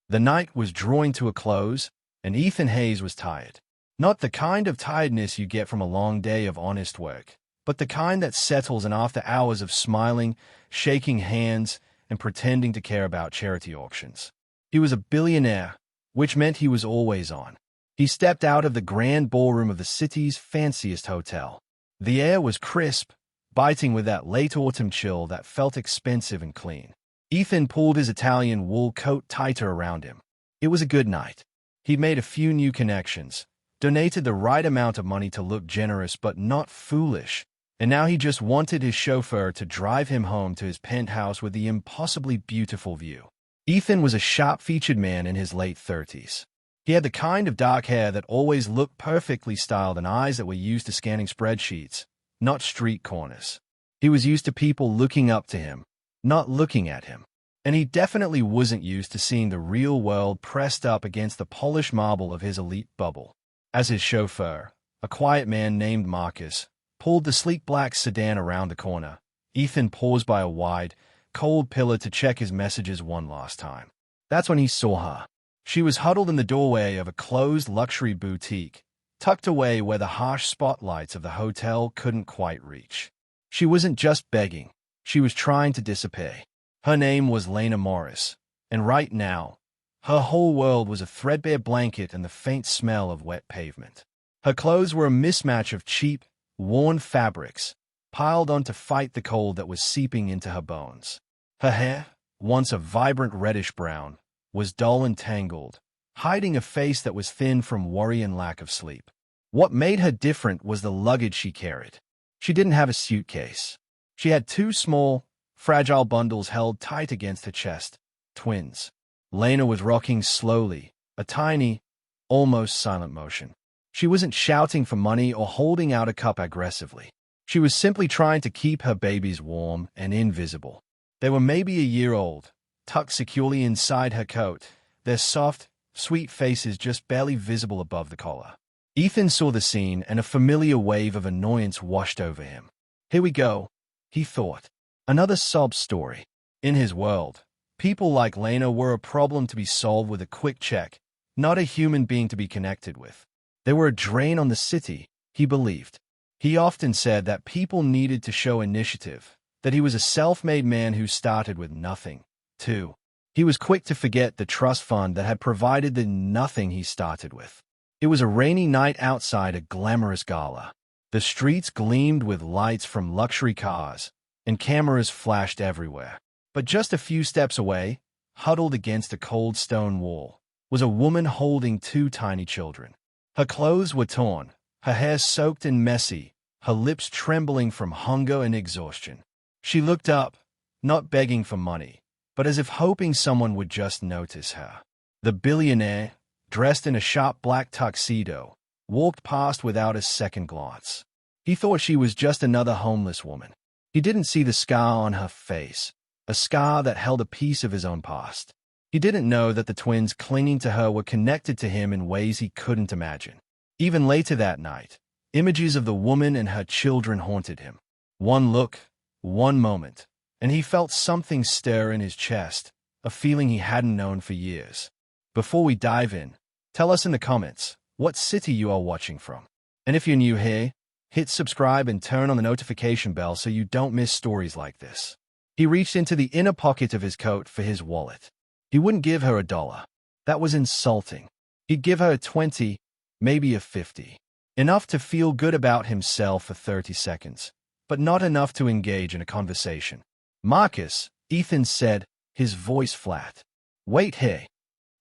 The night was drawing to a close, and Ethan Hayes was tired. Not the kind of tiredness you get from a long day of honest work, but the kind that settles in after hours of smiling, shaking hands, and pretending to care about charity auctions. He was a billionaire, which meant he was always on. He stepped out of the grand ballroom of the city's fanciest hotel. The air was crisp, biting with that late autumn chill that felt expensive and clean. Ethan pulled his Italian wool coat tighter around him. It was a good night. He'd made a few new connections, donated the right amount of money to look generous but not foolish, and now he just wanted his chauffeur to drive him home to his penthouse with the impossibly beautiful view. Ethan was a sharp-featured man in his late 30s. He had the kind of dark hair that always looked perfectly styled and eyes that were used to scanning spreadsheets, not street corners. He was used to people looking up to him, not looking at him. And he definitely wasn't used to seeing the real world pressed up against the polished marble of his elite bubble. As his chauffeur, a quiet man named Marcus, pulled the sleek black sedan around the corner, Ethan paused by a wide, cold pillar to check his messages one last time. That's when he saw her. She was huddled in the doorway of a closed luxury boutique, tucked away where the harsh spotlights of the hotel couldn't quite reach. She wasn't just begging. She was trying to disappear. Her name was Lena Morris, and right now, her whole world was a threadbare blanket and the faint smell of wet pavement. Her clothes were a mismatch of cheap, worn fabrics, piled on to fight the cold that was seeping into her bones. Her hair, once a vibrant reddish-brown, was dull and tangled, hiding a face that was thin from worry and lack of sleep. What made her different was the luggage she carried. She didn't have a suitcase. She had two small, fragile bundles held tight against her chest, twins. Lena was rocking slowly, a tiny, almost silent motion. She wasn't shouting for money or holding out a cup aggressively. She was simply trying to keep her babies warm and invisible. They were maybe a year old, tucked securely inside her coat, their soft, sweet faces just barely visible above the collar. Ethan saw the scene, and a familiar wave of annoyance washed over him. Here we go, he thought. Another sob story. In his world, people like Lena were a problem to be solved with a quick check, not a human being to be connected with. They were a drain on the city, he believed. He often said that people needed to show initiative, that he was a self-made man who started with nothing. Too. He was quick to forget the trust fund that had provided the nothing he started with. It was a rainy night outside a glamorous gala. The streets gleamed with lights from luxury cars, and cameras flashed everywhere. But just a few steps away, huddled against a cold stone wall, was a woman holding two tiny children. Her clothes were torn, her hair soaked and messy, her lips trembling from hunger and exhaustion. She looked up, not begging for money, but as if hoping someone would just notice her. The billionaire, dressed in a sharp black tuxedo, walked past without a second glance. He thought she was just another homeless woman. He didn't see the scar on her face, a scar that held a piece of his own past. He didn't know that the twins clinging to her were connected to him in ways he couldn't imagine. Even later that night, images of the woman and her children haunted him. One look, one moment, and he felt something stir in his chest, a feeling he hadn't known for years. Before we dive in, tell us in the comments what city you are watching from. And if you're new here, hit subscribe and turn on the notification bell so you don't miss stories like this. He reached into the inner pocket of his coat for his wallet. He wouldn't give her $1. That was insulting. He'd give her a 20, maybe a 50. Enough to feel good about himself for 30 seconds, but not enough to engage in a conversation. Marcus, Ethan said, his voice flat. Wait here.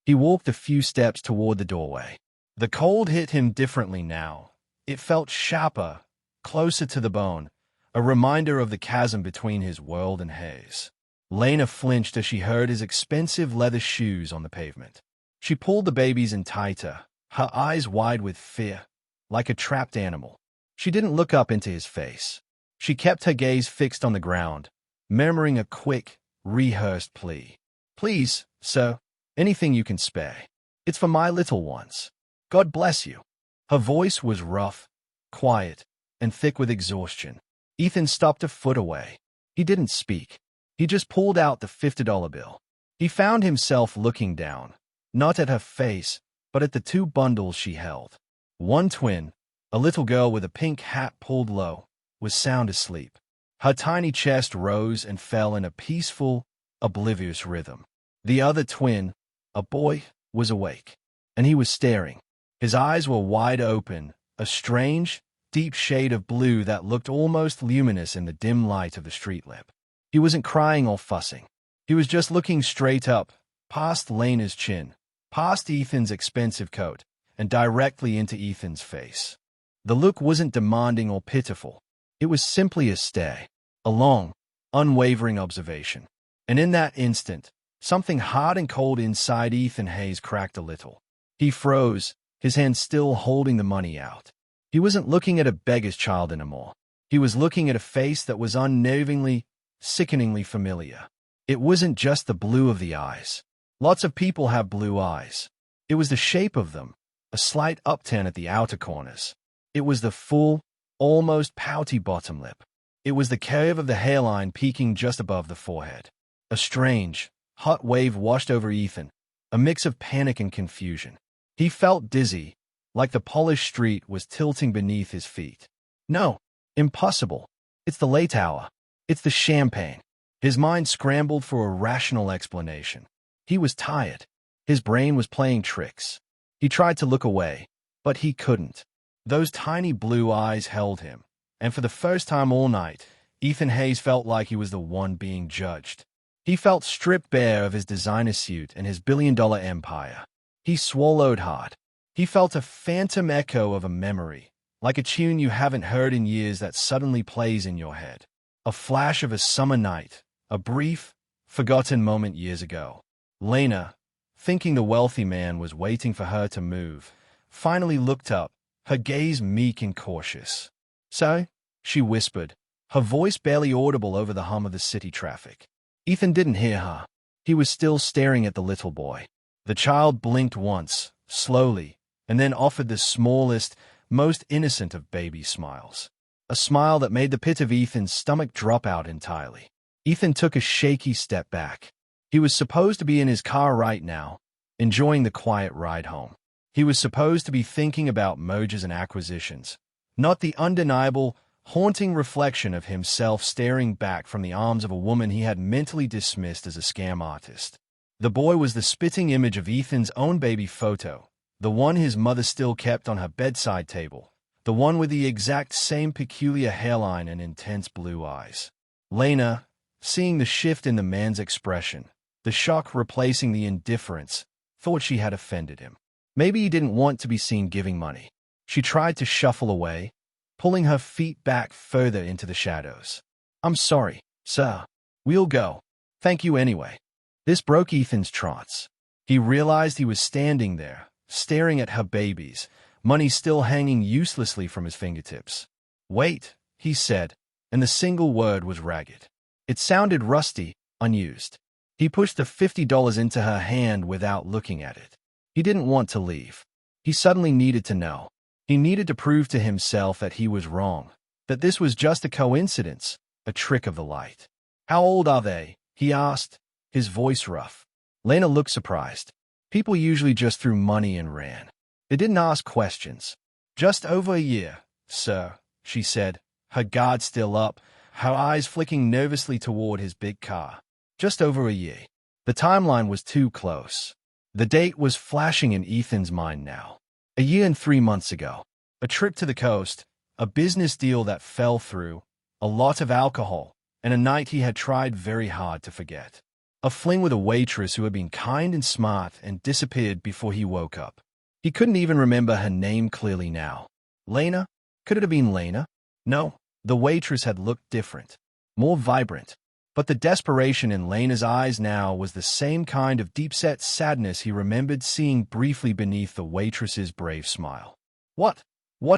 He walked a few steps toward the doorway. The cold hit him differently now. It felt sharper, closer to the bone, a reminder of the chasm between his world and his. Lena flinched as she heard his expensive leather shoes on the pavement. She pulled the babies in tighter, her eyes wide with fear, like a trapped animal. She didn't look up into his face. She kept her gaze fixed on the ground, murmuring a quick, rehearsed plea. Please, sir, anything you can spare. It's for my little ones. God bless you. Her voice was rough, quiet, and thick with exhaustion. Ethan stopped a foot away. He didn't speak. He just pulled out the $50 bill. He found himself looking down, not at her face, but at the two bundles she held. One twin, a little girl with a pink hat pulled low, was sound asleep. Her tiny chest rose and fell in a peaceful, oblivious rhythm. The other twin, a boy, was awake, and he was staring. His eyes were wide open, a strange, deep shade of blue that looked almost luminous in the dim light of the street lamp. He wasn't crying or fussing. He was just looking straight up, past Lena's chin, past Ethan's expensive coat, and directly into Ethan's face. The look wasn't demanding or pitiful. It was simply a stare, a long, unwavering observation. And in that instant, something hard and cold inside Ethan Hayes cracked a little. He froze, his hand still holding the money out. He wasn't looking at a beggar's child anymore. He was looking at a face that was unnervingly, sickeningly familiar. It wasn't just the blue of the eyes. Lots of people have blue eyes. It was the shape of them, a slight upturn at the outer corners. It was the full, almost pouty bottom lip. It was the curve of the hairline peaking just above the forehead. A strange, hot wave washed over Ethan, a mix of panic and confusion. He felt dizzy, like the polished street was tilting beneath his feet. No, impossible. It's the late hour. It's the champagne. His mind scrambled for a rational explanation. He was tired. His brain was playing tricks. He tried to look away, but he couldn't. Those tiny blue eyes held him, and for the first time all night, Ethan Hayes felt like he was the one being judged. He felt stripped bare of his designer suit and his billion-dollar empire. He swallowed hard. He felt a phantom echo of a memory, like a tune you haven't heard in years that suddenly plays in your head. A flash of a summer night, a brief, forgotten moment years ago. Lena, thinking the wealthy man was waiting for her to move, finally looked up, her gaze meek and cautious. "So?" she whispered, her voice barely audible over the hum of the city traffic. Ethan didn't hear her. He was still staring at the little boy. The child blinked once, slowly, and then offered the smallest, most innocent of baby smiles. A smile that made the pit of Ethan's stomach drop out entirely. Ethan took a shaky step back. He was supposed to be in his car right now, enjoying the quiet ride home. He was supposed to be thinking about mergers and acquisitions, not the undeniable, haunting reflection of himself staring back from the arms of a woman he had mentally dismissed as a scam artist. The boy was the spitting image of Ethan's own baby photo, the one his mother still kept on her bedside table, the one with the exact same peculiar hairline and intense blue eyes. Lena, seeing the shift in the man's expression, the shock replacing the indifference, thought she had offended him. Maybe he didn't want to be seen giving money. She tried to shuffle away, pulling her feet back further into the shadows. "I'm sorry, sir. We'll go. Thank you anyway." This broke Ethan's trance. He realized he was standing there, staring at her babies, money still hanging uselessly from his fingertips. "Wait," he said, and the single word was ragged. It sounded rusty, unused. He pushed the $50 into her hand without looking at it. He didn't want to leave. He suddenly needed to know. He needed to prove to himself that he was wrong, that this was just a coincidence, a trick of the light. "How old are they?" he asked, his voice rough. Lena looked surprised. People usually just threw money and ran. They didn't ask questions. "Just over a year, sir," she said, her guard still up, her eyes flicking nervously toward his big car. Just over a year. The timeline was too close. The date was flashing in Ethan's mind now. A year and 3 months ago. A trip to the coast, a business deal that fell through, a lot of alcohol, and a night he had tried very hard to forget. A fling with a waitress who had been kind and smart and disappeared before he woke up. He couldn't even remember her name clearly now. Lena? Could it have been Lena? No, the waitress had looked different, more vibrant. But the desperation in Lena's eyes now was the same kind of deep-set sadness he remembered seeing briefly beneath the waitress's brave smile. What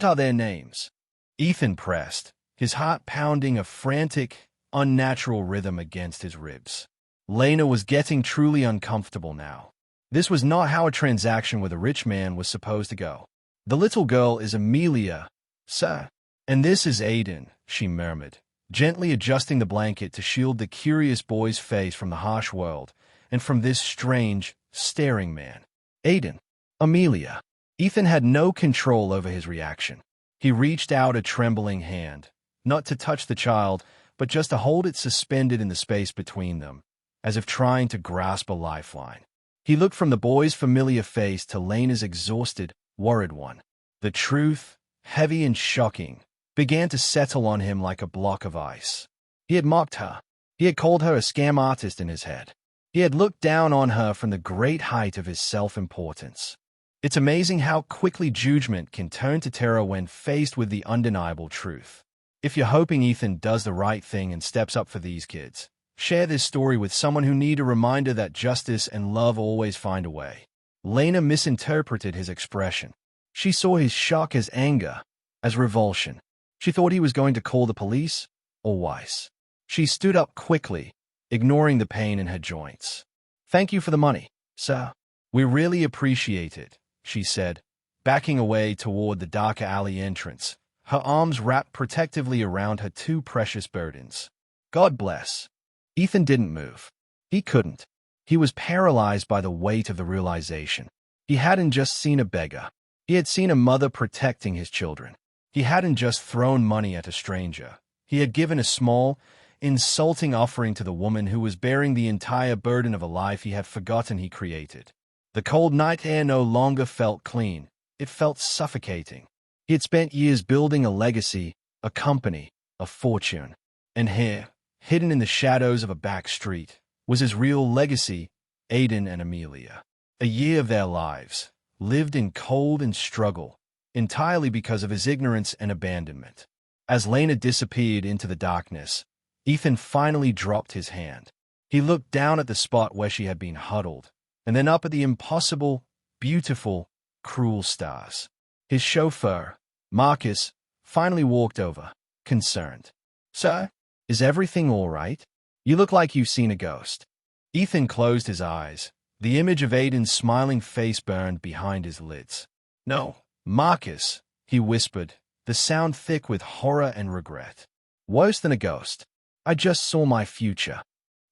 are their names?" Ethan pressed, his heart pounding a frantic, unnatural rhythm against his ribs. Lena was getting truly uncomfortable now. This was not how a transaction with a rich man was supposed to go. "The little girl is Amelia, sir. And this is Aiden," she murmured, gently adjusting the blanket to shield the curious boy's face from the harsh world and from this strange, staring man. Aiden. Amelia. Ethan had no control over his reaction. He reached out a trembling hand, not to touch the child, but just to hold it suspended in the space between them, as if trying to grasp a lifeline. He looked from the boy's familiar face to Lena's exhausted, worried one. The truth, heavy and shocking, began to settle on him like a block of ice. He had mocked her. He had called her a scam artist in his head. He had looked down on her from the great height of his self-importance. It's amazing how quickly judgment can turn to terror when faced with the undeniable truth. If you're hoping Ethan does the right thing and steps up for these kids, share this story with someone who needs a reminder that justice and love always find a way. Lena misinterpreted his expression. She saw his shock as anger, as revulsion. She thought he was going to call the police, or worse. She stood up quickly, ignoring the pain in her joints. "Thank you for the money, sir. We really appreciate it," she said, backing away toward the darker alley entrance, her arms wrapped protectively around her two precious burdens. "God bless." Ethan didn't move. He couldn't. He was paralyzed by the weight of the realization. He hadn't just seen a beggar. He had seen a mother protecting his children. He hadn't just thrown money at a stranger. He had given a small, insulting offering to the woman who was bearing the entire burden of a life he had forgotten he created. The cold night air no longer felt clean. It felt suffocating. He had spent years building a legacy, a company, a fortune. And here, hidden in the shadows of a back street, was his real legacy, Aiden and Amelia. A year of their lives, lived in cold and struggle, entirely because of his ignorance and abandonment. As Lena disappeared into the darkness, Ethan finally dropped his hand. He looked down at the spot where she had been huddled, and then up at the impossible, beautiful, cruel stars. His chauffeur, Marcus, finally walked over, concerned. "Sir, is everything all right? You look like you've seen a ghost." Ethan closed his eyes. The image of Aiden's smiling face burned behind his lids. "No, Marcus," he whispered, the sound thick with horror and regret. "Worse than a ghost. I just saw my future."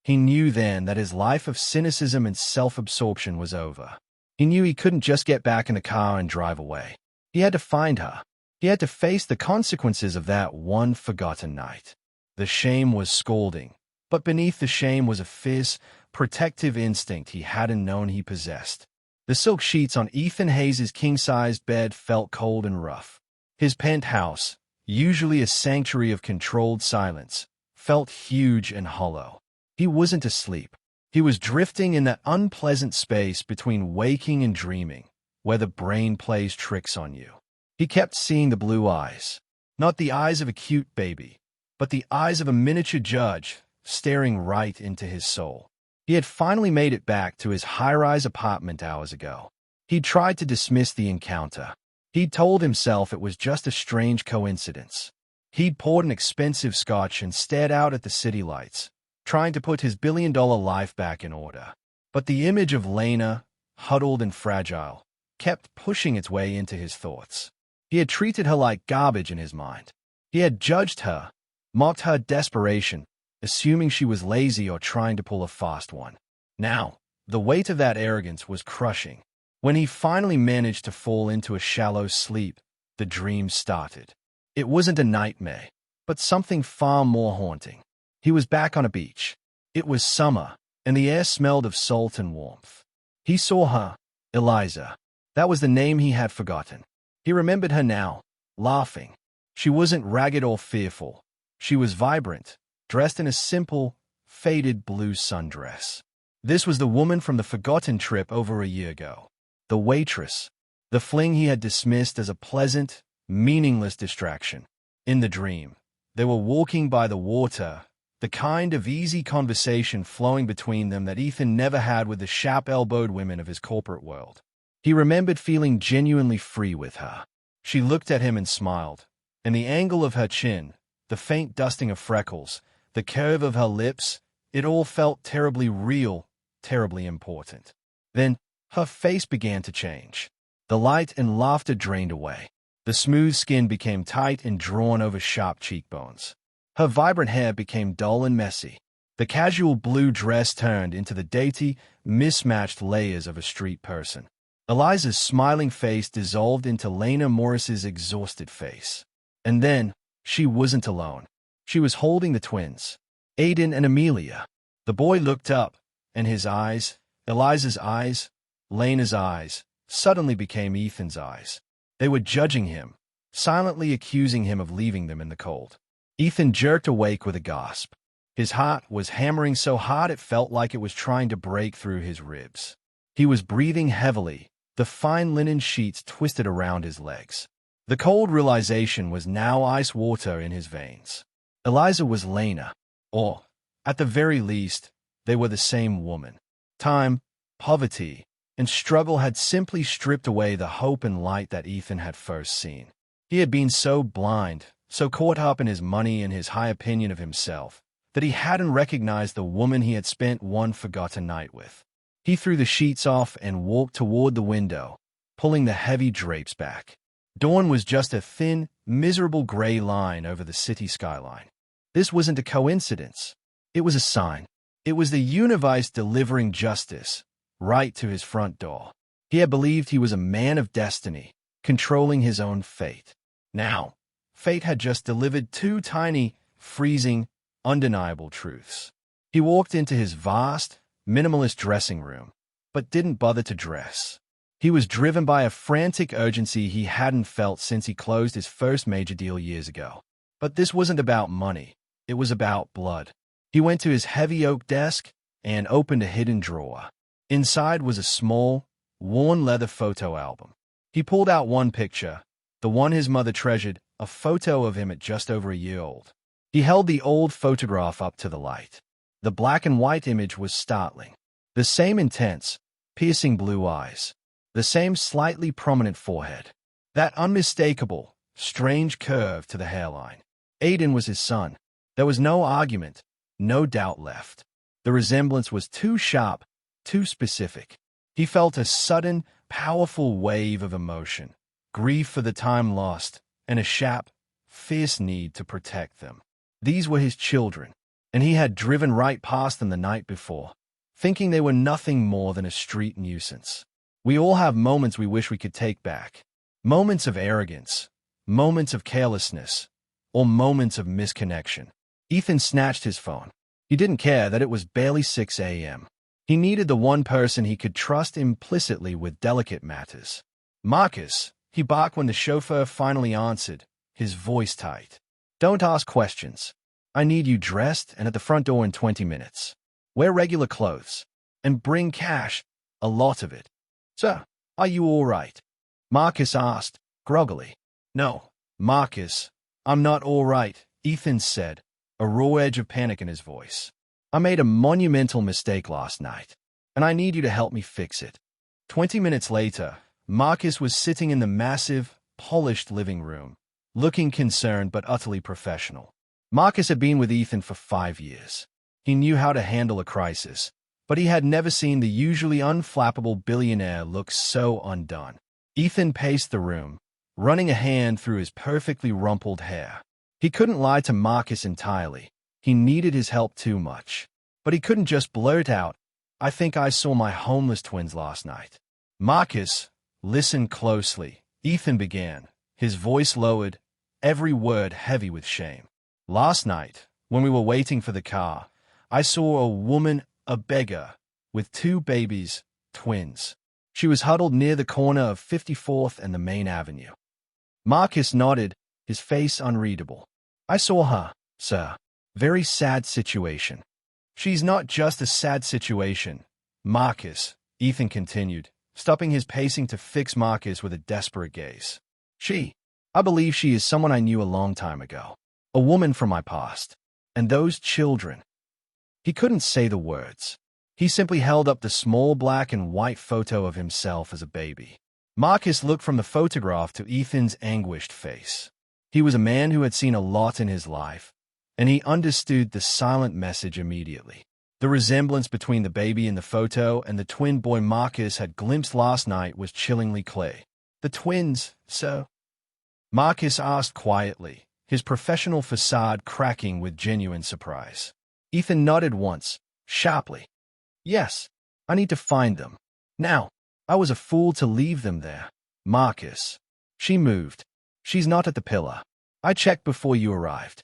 He knew then that his life of cynicism and self-absorption was over. He knew he couldn't just get back in the car and drive away. He had to find her. He had to face the consequences of that one forgotten night. The shame was scalding, but beneath the shame was a fierce, protective instinct he hadn't known he possessed. The silk sheets on Ethan Hayes' king-sized bed felt cold and rough. His penthouse, usually a sanctuary of controlled silence, felt huge and hollow. He wasn't asleep. He was drifting in that unpleasant space between waking and dreaming, where the brain plays tricks on you. He kept seeing the blue eyes, not the eyes of a cute baby, but the eyes of a miniature judge staring right into his soul. He had finally made it back to his high-rise apartment hours ago. He tried to dismiss the encounter. He'd told himself it was just a strange coincidence. He'd poured an expensive scotch and stared out at the city lights, trying to put his billion-dollar life back in order. But the image of Lena, huddled and fragile, kept pushing its way into his thoughts. He had treated her like garbage in his mind. He had judged her, mocked her desperation, assuming she was lazy or trying to pull a fast one. Now, the weight of that arrogance was crushing. When he finally managed to fall into a shallow sleep, the dream started. It wasn't a nightmare, but something far more haunting. He was back on a beach. It was summer, and the air smelled of salt and warmth. He saw her, Eliza. That was the name he had forgotten. He remembered her now, laughing. She wasn't ragged or fearful. She was vibrant, dressed in a simple, faded blue sundress. This was the woman from the forgotten trip over a year ago. The waitress. The fling he had dismissed as a pleasant, meaningless distraction. In the dream, they were walking by the water, the kind of easy conversation flowing between them that Ethan never had with the sharp-elbowed women of his corporate world. He remembered feeling genuinely free with her. She looked at him and smiled, and the angle of her chin, the faint dusting of freckles, the curve of her lips, it all felt terribly real, terribly important. Then, her face began to change. The light and laughter drained away. The smooth skin became tight and drawn over sharp cheekbones. Her vibrant hair became dull and messy. The casual blue dress turned into the dainty, mismatched layers of a street person. Eliza's smiling face dissolved into Lena Morris's exhausted face. And then, she wasn't alone. She was holding the twins, Aiden and Amelia. The boy looked up, and his eyes, Eliza's eyes, Lena's eyes, suddenly became Ethan's eyes. They were judging him, silently accusing him of leaving them in the cold. Ethan jerked awake with a gasp. His heart was hammering so hard it felt like it was trying to break through his ribs. He was breathing heavily, the fine linen sheets twisted around his legs. The cold realization was now ice water in his veins. Eliza was Lena, or, at the very least, they were the same woman. Time, poverty, and struggle had simply stripped away the hope and light that Ethan had first seen. He had been so blind, so caught up in his money and his high opinion of himself, that he hadn't recognized the woman he had spent one forgotten night with. He threw the sheets off and walked toward the window, pulling the heavy drapes back. Dawn was just a thin, miserable gray line over the city skyline. This wasn't a coincidence. It was a sign. It was the universe delivering justice, right to his front door. He had believed he was a man of destiny, controlling his own fate. Now, fate had just delivered two tiny, freezing, undeniable truths. He walked into his vast, minimalist dressing room, but didn't bother to dress. He was driven by a frantic urgency he hadn't felt since he closed his first major deal years ago. But this wasn't about money. It was about blood. He went to his heavy oak desk and opened a hidden drawer. Inside was a small, worn leather photo album. He pulled out one picture, the one his mother treasured, a photo of him at just over a year old. He held the old photograph up to the light. The black and white image was startling. The same intense, piercing blue eyes. The same slightly prominent forehead. That unmistakable, strange curve to the hairline. Aiden was his son. There was no argument, no doubt left. The resemblance was too sharp, too specific. He felt a sudden, powerful wave of emotion, grief for the time lost, and a sharp, fierce need to protect them. These were his children, and he had driven right past them the night before, thinking they were nothing more than a street nuisance. We all have moments we wish we could take back. Moments of arrogance, moments of carelessness, or moments of misconnection. Ethan snatched his phone. He didn't care that it was barely 6 a.m. He needed the one person he could trust implicitly with delicate matters. Marcus, he barked when the chauffeur finally answered, his voice tight. Don't ask questions. I need you dressed and at the front door in 20 minutes. Wear regular clothes. And bring cash, a lot of it. Sir, are you all right? Marcus asked, groggily. No, Marcus, I'm not all right, Ethan said, a raw edge of panic in his voice. I made a monumental mistake last night, and I need you to help me fix it. 20 minutes later, Marcus was sitting in the massive, polished living room, looking concerned but utterly professional. Marcus had been with Ethan for 5 years. He knew how to handle a crisis, but he had never seen the usually unflappable billionaire look so undone. Ethan paced the room, running a hand through his perfectly rumpled hair. He couldn't lie to Marcus entirely. He needed his help too much. But he couldn't just blurt out, I think I saw my homeless twins last night. Marcus, listen closely, Ethan began, his voice lowered, every word heavy with shame. Last night, when we were waiting for the car, I saw a woman, a beggar, with 2 babies, twins. She was huddled near the corner of 54th and the main avenue. Marcus nodded, his face unreadable. I saw her, sir. Very sad situation. She's not just a sad situation, Marcus, Ethan continued, stopping his pacing to fix Marcus with a desperate gaze. I believe she is someone I knew a long time ago. A woman from my past. And those children. He couldn't say the words. He simply held up the small black and white photo of himself as a baby. Marcus looked from the photograph to Ethan's anguished face. He was a man who had seen a lot in his life, and he understood the silent message immediately. The resemblance between the baby in the photo and the twin boy Marcus had glimpsed last night was chillingly clear. The twins, sir? Marcus asked quietly, his professional facade cracking with genuine surprise. Ethan nodded once, sharply. Yes, I need to find them. Now, I was a fool to leave them there. Marcus. She moved. She's not at the pillar. I checked before you arrived.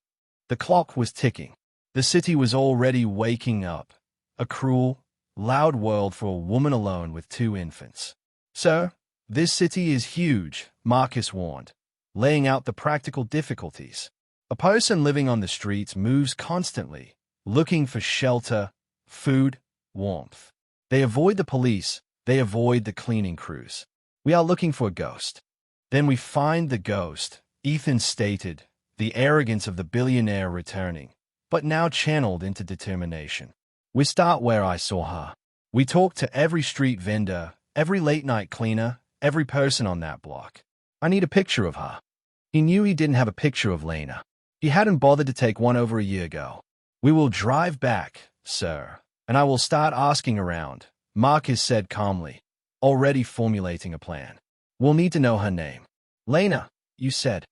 The clock was ticking. The city was already waking up. A cruel, loud world for a woman alone with 2 infants. Sir, this city is huge, Marcus warned, laying out the practical difficulties. A person living on the streets moves constantly, looking for shelter, food, warmth. They avoid the police. They avoid the cleaning crews. We are looking for a ghost. Then we find the ghost, Ethan stated, the arrogance of the billionaire returning, but now channeled into determination. We start where I saw her. We talked to every street vendor, every late-night cleaner, every person on that block. I need a picture of her. He knew he didn't have a picture of Lena. He hadn't bothered to take one over a year ago. We will drive back, sir, and I will start asking around, Marcus said calmly, already formulating a plan. We'll need to know her name. Lena, you said.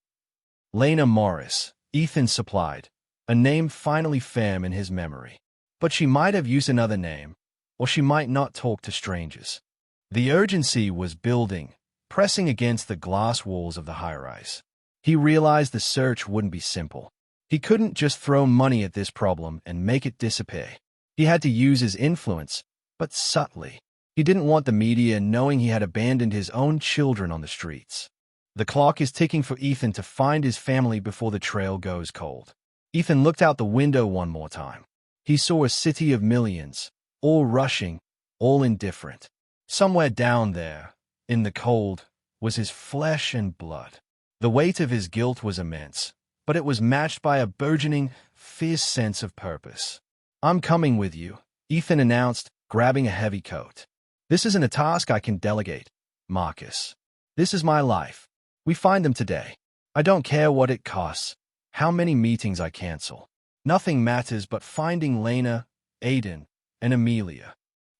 Lena Morris, Ethan supplied, a name finally firm in his memory. But she might have used another name, or she might not talk to strangers. The urgency was building, pressing against the glass walls of the high-rise. He realized the search wouldn't be simple. He couldn't just throw money at this problem and make it disappear. He had to use his influence, but subtly. He didn't want the media knowing he had abandoned his own children on the streets. The clock is ticking for Ethan to find his family before the trail goes cold. Ethan looked out the window one more time. He saw a city of millions, all rushing, all indifferent. Somewhere down there, in the cold, was his flesh and blood. The weight of his guilt was immense, but it was matched by a burgeoning, fierce sense of purpose. I'm coming with you, Ethan announced, grabbing a heavy coat. This isn't a task I can delegate, Marcus. This is my life. We find them today. I don't care what it costs, how many meetings I cancel. Nothing matters but finding Lena, Aiden, and Amelia.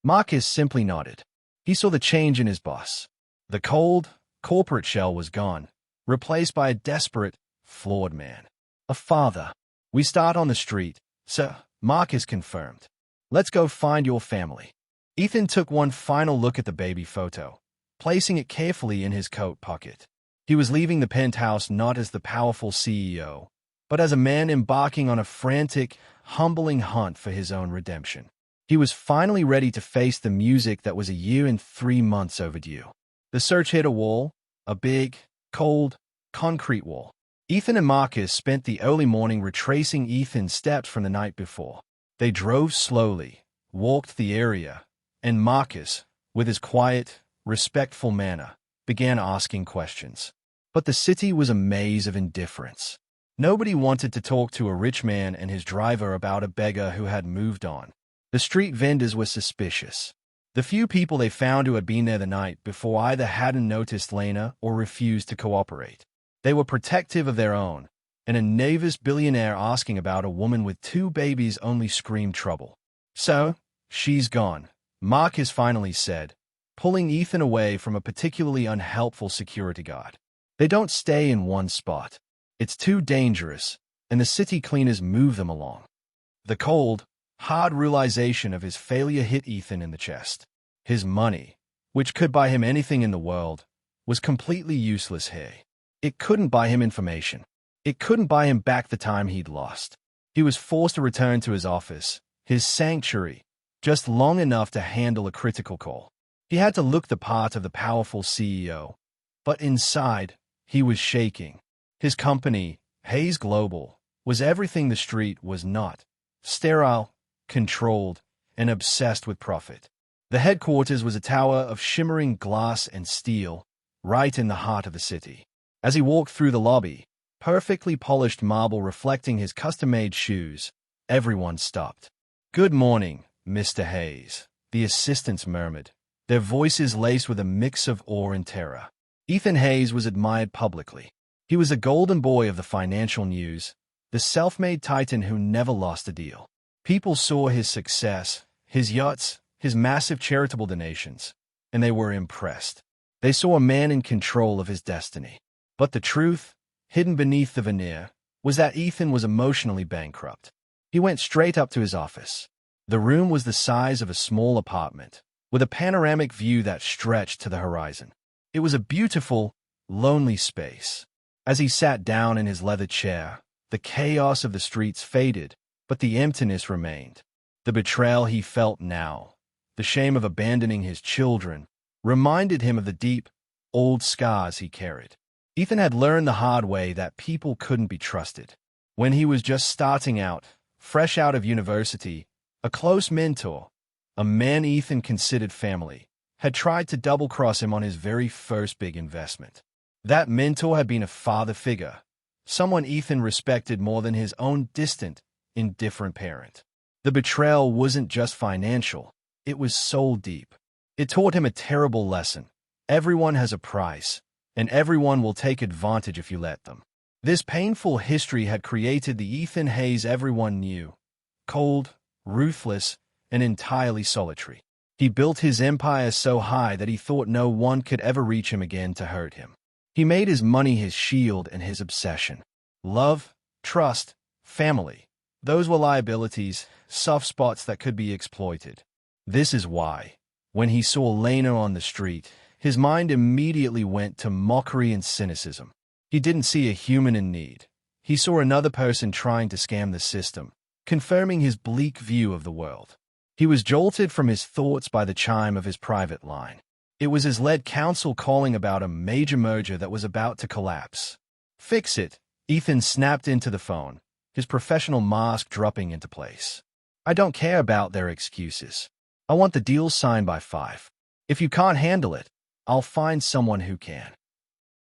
Marcus simply nodded. He saw the change in his boss. The cold, corporate shell was gone, replaced by a desperate, flawed man. A father. We start on the street, sir, Marcus confirmed. Let's go find your family. Ethan took one final look at the baby photo, placing it carefully in his coat pocket. He was leaving the penthouse not as the powerful CEO, but as a man embarking on a frantic, humbling hunt for his own redemption. He was finally ready to face the music that was a year and 3 months overdue. The search hit a wall, a big, cold, concrete wall. Ethan and Marcus spent the early morning retracing Ethan's steps from the night before. They drove slowly, walked the area, and Marcus, with his quiet, respectful manner, began asking questions. But the city was a maze of indifference. Nobody wanted to talk to a rich man and his driver about a beggar who had moved on. The street vendors were suspicious. The few people they found who had been there the night before either hadn't noticed Lena or refused to cooperate. They were protective of their own, and a nervous billionaire asking about a woman with 2 babies only screamed trouble. So, she's gone, Marcus finally said, pulling Ethan away from a particularly unhelpful security guard. They don't stay in one spot. It's too dangerous, and the city cleaners move them along. The cold, hard realization of his failure hit Ethan in the chest. His money, which could buy him anything in the world, was completely useless here. It couldn't buy him information. It couldn't buy him back the time he'd lost. He was forced to return to his office, his sanctuary, just long enough to handle a critical call. He had to look the part of the powerful CEO, but inside, he was shaking. His company, Hayes Global, was everything the street was not: sterile, controlled, and obsessed with profit. The headquarters was a tower of shimmering glass and steel, right in the heart of the city. As he walked through the lobby, perfectly polished marble reflecting his custom-made shoes, everyone stopped. "Good morning, Mr. Hayes," the assistants murmured, their voices laced with a mix of awe and terror. Ethan Hayes was admired publicly. He was the golden boy of the financial news, the self-made titan who never lost a deal. People saw his success, his yachts, his massive charitable donations, and they were impressed. They saw a man in control of his destiny. But the truth, hidden beneath the veneer, was that Ethan was emotionally bankrupt. He went straight up to his office. The room was the size of a small apartment, with a panoramic view that stretched to the horizon. It was a beautiful, lonely space. As he sat down in his leather chair, the chaos of the streets faded, but the emptiness remained. The betrayal he felt now, the shame of abandoning his children, reminded him of the deep, old scars he carried. Ethan had learned the hard way that people couldn't be trusted. When he was just starting out, fresh out of university, a close mentor, a man Ethan considered family, had tried to double-cross him on his very first big investment. That mentor had been a father figure, someone Ethan respected more than his own distant, indifferent parent. The betrayal wasn't just financial, it was soul-deep. It taught him a terrible lesson. Everyone has a price, and everyone will take advantage if you let them. This painful history had created the Ethan Hayes everyone knew, cold, ruthless, and entirely solitary. He built his empire so high that he thought no one could ever reach him again to hurt him. He made his money his shield and his obsession. Love, trust, family. Those were liabilities, soft spots that could be exploited. This is why, when he saw Lena on the street, his mind immediately went to mockery and cynicism. He didn't see a human in need. He saw another person trying to scam the system, confirming his bleak view of the world. He was jolted from his thoughts by the chime of his private line. It was his lead counsel calling about a major merger that was about to collapse. "Fix it," Ethan snapped into the phone, his professional mask dropping into place. "I don't care about their excuses. I want the deal signed by 5. If you can't handle it, I'll find someone who can."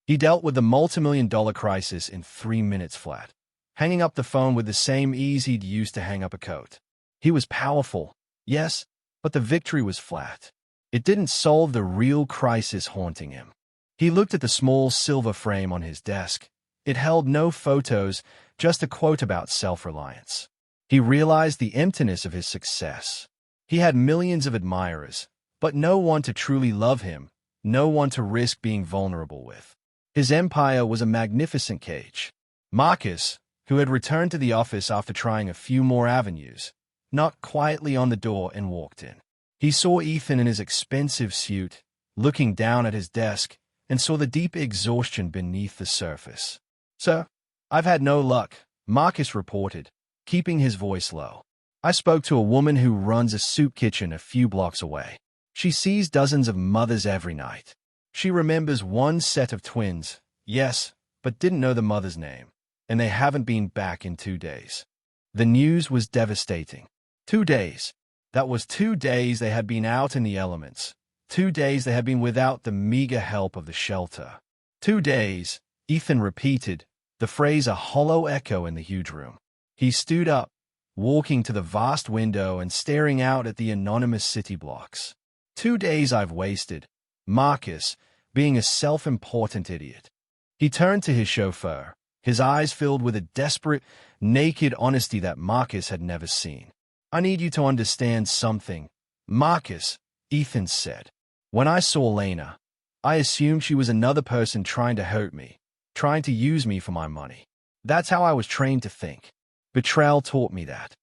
He dealt with the multi-million-dollar crisis in 3 minutes flat, hanging up the phone with the same ease he'd used to hang up a coat. He was powerful, yes, but the victory was flat. It didn't solve the real crisis haunting him. He looked at the small silver frame on his desk. It held no photos, just a quote about self-reliance. He realized the emptiness of his success. He had millions of admirers, but no one to truly love him, no one to risk being vulnerable with. His empire was a magnificent cage. Marcus, who had returned to the office after trying a few more avenues, knocked quietly on the door and walked in. He saw Ethan in his expensive suit, looking down at his desk, and saw the deep exhaustion beneath the surface. "Sir, I've had no luck," Marcus reported, keeping his voice low. "I spoke to a woman who runs a soup kitchen a few blocks away. She sees dozens of mothers every night. She remembers one set of twins, yes, but didn't know the mother's name, and they haven't been back in 2 days." The news was devastating. 2 days. That was 2 days they had been out in the elements. 2 days they had been without the meager help of the shelter. 2 days, Ethan repeated, the phrase a hollow echo in the huge room. He stood up, walking to the vast window and staring out at the anonymous city blocks. 2 days I've wasted. Marcus, being a self-important idiot. He turned to his chauffeur, his eyes filled with a desperate, naked honesty that Marcus had never seen. "I need you to understand something, Marcus," Ethan said. "When I saw Lena, I assumed she was another person trying to hurt me, trying to use me for my money. That's how I was trained to think. Betrayal taught me that."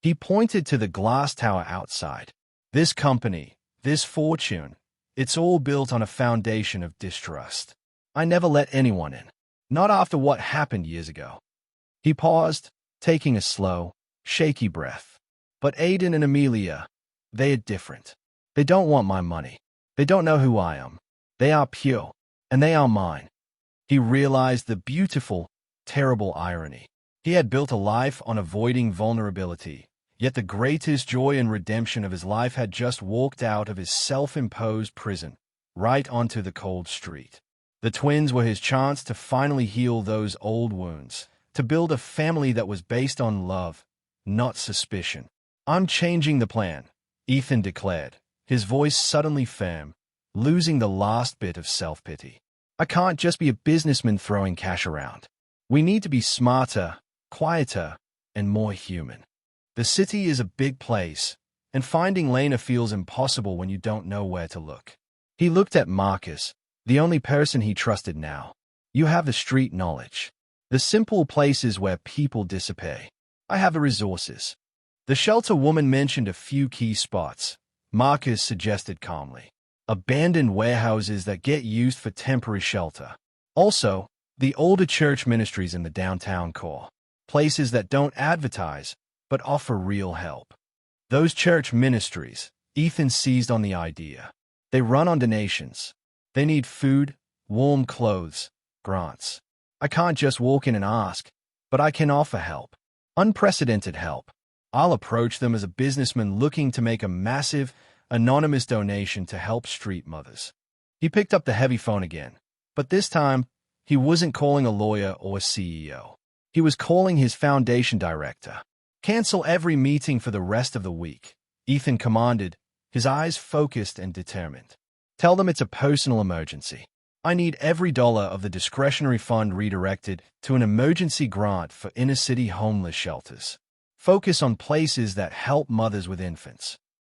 He pointed to the glass tower outside. "This company, this fortune, it's all built on a foundation of distrust. I never let anyone in. Not after what happened years ago." He paused, taking a slow, shaky breath. "But Aiden and Amelia, they are different. They don't want my money. They don't know who I am. They are pure, and they are mine." He realized the beautiful, terrible irony. He had built a life on avoiding vulnerability, yet the greatest joy and redemption of his life had just walked out of his self-imposed prison, right onto the cold street. The twins were his chance to finally heal those old wounds, to build a family that was based on love, not suspicion. "I'm changing the plan," Ethan declared, his voice suddenly firm, losing the last bit of self-pity. "I can't just be a businessman throwing cash around. We need to be smarter, quieter, and more human. The city is a big place, and finding Lena feels impossible when you don't know where to look." He looked at Marcus, the only person he trusted now. "You have the street knowledge, the simple places where people disappear. I have the resources." The shelter woman mentioned a few key spots, Marcus suggested calmly. Abandoned warehouses that get used for temporary shelter. Also, the older church ministries in the downtown core. Places that don't advertise, but offer real help. Those church ministries, Ethan seized on the idea. They run on donations. They need food, warm clothes, grants. I can't just walk in and ask, but I can offer help. Unprecedented help. I'll approach them as a businessman looking to make a massive, anonymous donation to help street mothers. He picked up the heavy phone again, but this time, he wasn't calling a lawyer or a CEO. He was calling his foundation director. Cancel every meeting for the rest of the week, Ethan commanded, his eyes focused and determined. Tell them it's a personal emergency. I need every dollar of the discretionary fund redirected to an emergency grant for inner-city homeless shelters. Focus on places that help mothers with infants.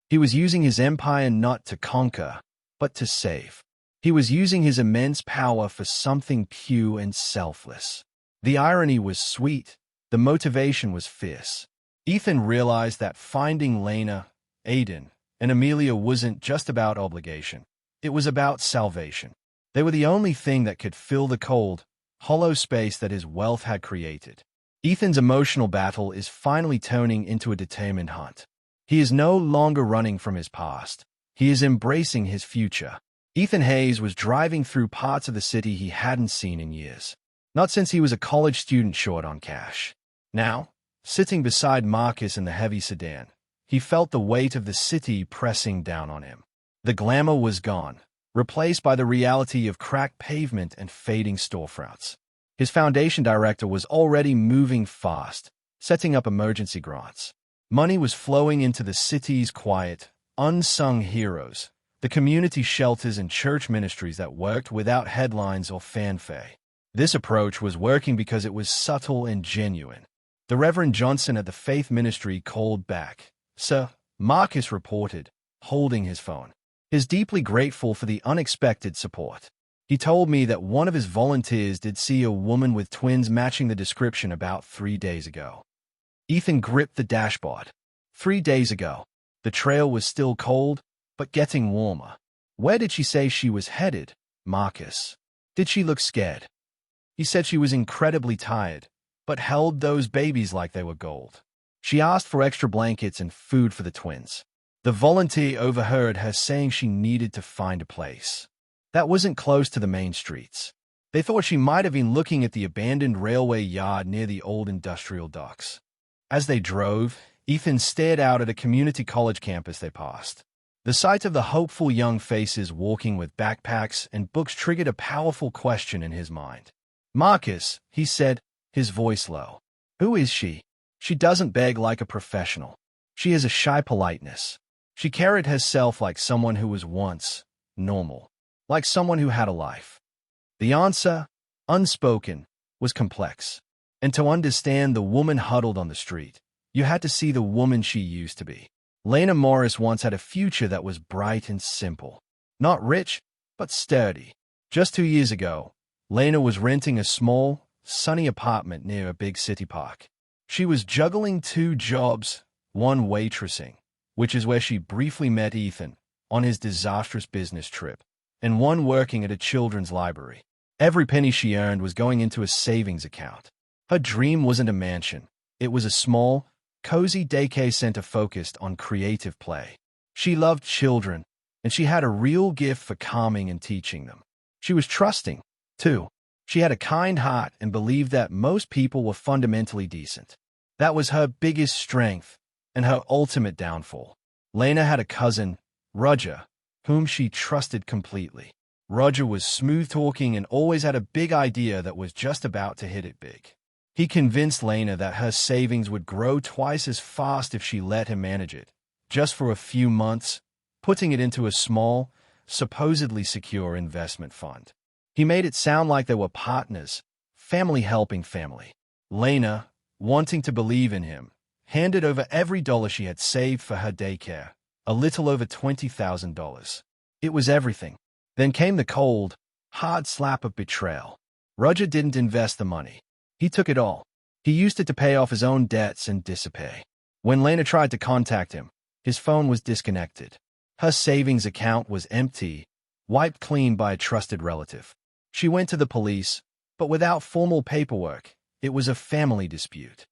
He was using his empire not to conquer, but to save. He was using his immense power for something pure and selfless. The irony was sweet, the motivation was fierce. Ethan realized that finding Lena, Aiden, and Amelia wasn't just about obligation. It was about salvation. They were the only thing that could fill the cold, hollow space that his wealth had created. Ethan's emotional battle is finally turning into a determined hunt. He is no longer running from his past. He is embracing his future. Ethan Hayes was driving through parts of the city he hadn't seen in years. Not since he was a college student short on cash. Now, sitting beside Marcus in the heavy sedan, he felt the weight of the city pressing down on him. The glamour was gone, replaced by the reality of cracked pavement and fading storefronts. His foundation director was already moving fast, setting up emergency grants. Money was flowing into the city's quiet, unsung heroes, the community shelters and church ministries that worked without headlines or fanfare. This approach was working because it was subtle and genuine. The Reverend Johnson at the Faith Ministry called back. "Sir," Marcus reported, holding his phone. He's deeply grateful for the unexpected support. He told me that one of his volunteers did see a woman with twins matching the description about 3 days ago. Ethan gripped the dashboard. 3 days ago. The trail was still cold, but getting warmer. Where did she say she was headed, Marcus? Did she look scared? He said she was incredibly tired, but held those babies like they were gold. She asked for extra blankets and food for the twins. The volunteer overheard her saying she needed to find a place that wasn't close to the main streets. They thought she might have been looking at the abandoned railway yard near the old industrial docks. As they drove, Ethan stared out at a community college campus they passed. The sight of the hopeful young faces walking with backpacks and books triggered a powerful question in his mind. "Marcus," he said, his voice low. "Who is she? She doesn't beg like a professional. She has a shy politeness. She carried herself like someone who was once normal, like someone who had a life." The answer, unspoken, was complex. And to understand the woman huddled on the street, you had to see the woman she used to be. Lena Morris once had a future that was bright and simple. Not rich, but sturdy. Just 2 years ago, Lena was renting a small, sunny apartment near a big city park. She was juggling 2 jobs, one waitressing, which is where she briefly met Ethan on his disastrous business trip, and one working at a children's library. Every penny she earned was going into a savings account. Her dream wasn't a mansion. It was a small, cozy daycare center focused on creative play. She loved children, and she had a real gift for calming and teaching them. She was trusting, too. She had a kind heart and believed that most people were fundamentally decent. That was her biggest strength and her ultimate downfall. Lena had a cousin, Roger, whom she trusted completely. Roger was smooth-talking and always had a big idea that was just about to hit it big. He convinced Lena that her savings would grow twice as fast if she let him manage it, just for a few months, putting it into a small, supposedly secure investment fund. He made it sound like they were partners, family helping family. Lena, wanting to believe in him, handed over every dollar she had saved for her daycare, a little over $20,000. It was everything. Then came the cold, hard slap of betrayal. Roger didn't invest the money. He took it all. He used it to pay off his own debts and disappear. When Lena tried to contact him, his phone was disconnected. Her savings account was empty, wiped clean by a trusted relative. She went to the police, but without formal paperwork. It was a family dispute.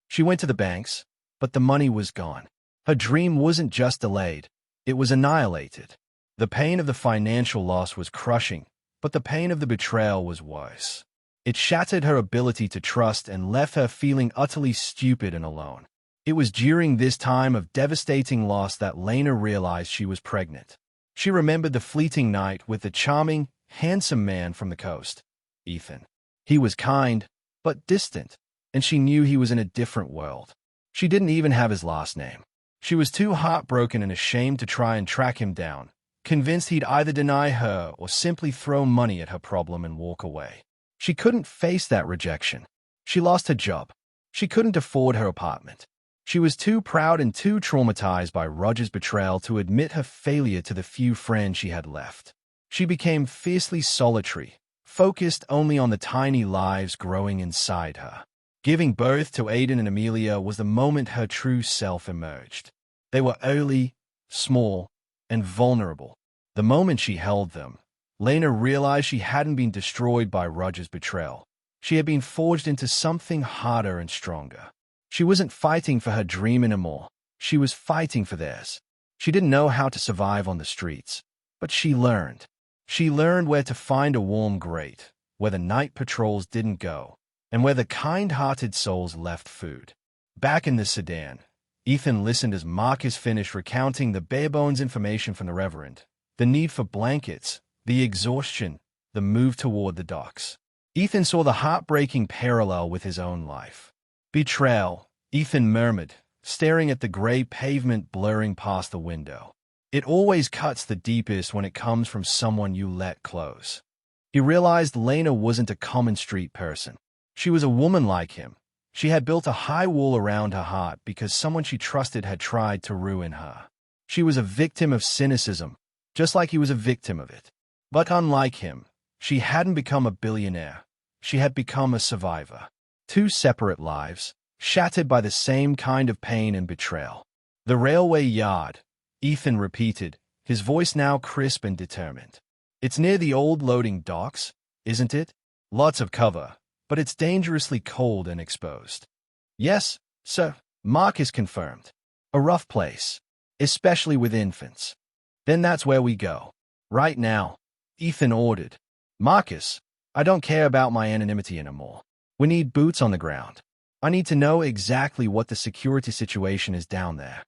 She went to the banks, but the money was gone. Her dream wasn't just delayed, it was annihilated. The pain of the financial loss was crushing, but the pain of the betrayal was worse. It shattered her ability to trust and left her feeling utterly stupid and alone. It was during this time of devastating loss that Lena realized she was pregnant. She remembered the fleeting night with the charming, handsome man from the coast, Ethan. He was kind, but distant, and she knew he was in a different world. She didn't even have his last name. She was too heartbroken and ashamed to try and track him down, convinced he'd either deny her or simply throw money at her problem and walk away. She couldn't face that rejection. She lost her job. She couldn't afford her apartment. She was too proud and too traumatized by Roger's betrayal to admit her failure to the few friends she had left. She became fiercely solitary, focused only on the tiny lives growing inside her. Giving birth to Aiden and Amelia was the moment her true self emerged. They were early, small, and vulnerable. The moment she held them, Lena realized she hadn't been destroyed by Roger's betrayal. She had been forged into something harder and stronger. She wasn't fighting for her dream anymore. She was fighting for theirs. She didn't know how to survive on the streets, but she learned. She learned where to find a warm grate, where the night patrols didn't go, and where the kind-hearted souls left food. Back in the sedan, Ethan listened as Marcus finished recounting the bare-bones information from the Reverend, the need for blankets, the exhaustion, the move toward the docks. Ethan saw the heartbreaking parallel with his own life. Betrayal, Ethan murmured, staring at the gray pavement blurring past the window. It always cuts the deepest when it comes from someone you let close. He realized Lena wasn't a common street person. She was a woman like him. She had built a high wall around her heart because someone she trusted had tried to ruin her. She was a victim of cynicism, just like he was a victim of it. But unlike him, she hadn't become a billionaire. She had become a survivor. Two separate lives, shattered by the same kind of pain and betrayal. The railway yard, Ethan repeated, his voice now crisp and determined. It's near the old loading docks, isn't it? Lots of cover, but it's dangerously cold and exposed. Yes, sir, Marcus confirmed. A rough place, especially with infants. Then that's where we go. Right now, Ethan ordered. Marcus, I don't care about my anonymity anymore. We need boots on the ground. I need to know exactly what the security situation is down there.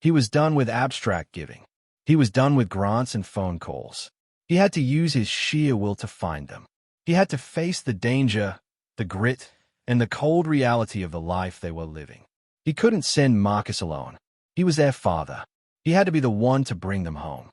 He was done with abstract giving. He was done with grants and phone calls. He had to use his sheer will to find them. He had to face the danger, the grit, and the cold reality of the life they were living. He couldn't send Marcus alone. He was their father. He had to be the one to bring them home.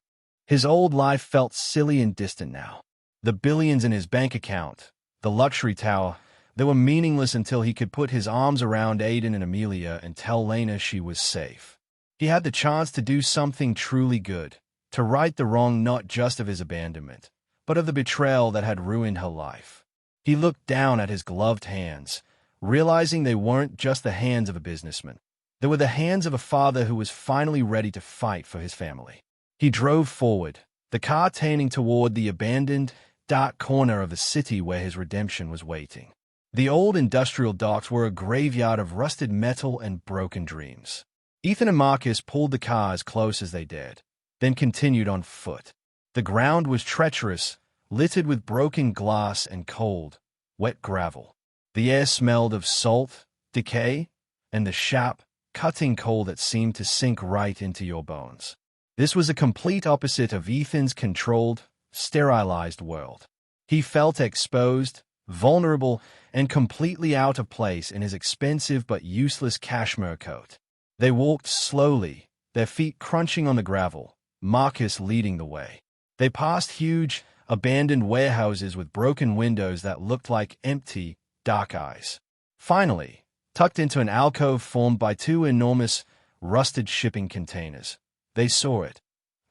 His old life felt silly and distant now. The billions in his bank account, the luxury tower, they were meaningless until he could put his arms around Aiden and Amelia and tell Lena she was safe. He had the chance to do something truly good, to right the wrong not just of his abandonment, but of the betrayal that had ruined her life. He looked down at his gloved hands, realizing they weren't just the hands of a businessman. They were the hands of a father who was finally ready to fight for his family. He drove forward, the car turning toward the abandoned, dark corner of the city where his redemption was waiting. The old industrial docks were a graveyard of rusted metal and broken dreams. Ethan and Marcus pulled the car as close as they dared, then continued on foot. The ground was treacherous, littered with broken glass and cold, wet gravel. The air smelled of salt, decay, and the sharp, cutting cold that seemed to sink right into your bones. This was a complete opposite of Ethan's controlled, sterilized world. He felt exposed, vulnerable, and completely out of place in his expensive but useless cashmere coat. They walked slowly, their feet crunching on the gravel, Marcus leading the way. They passed huge, abandoned warehouses with broken windows that looked like empty, dark eyes. Finally, tucked into an alcove formed by two enormous, rusted shipping containers, they saw it,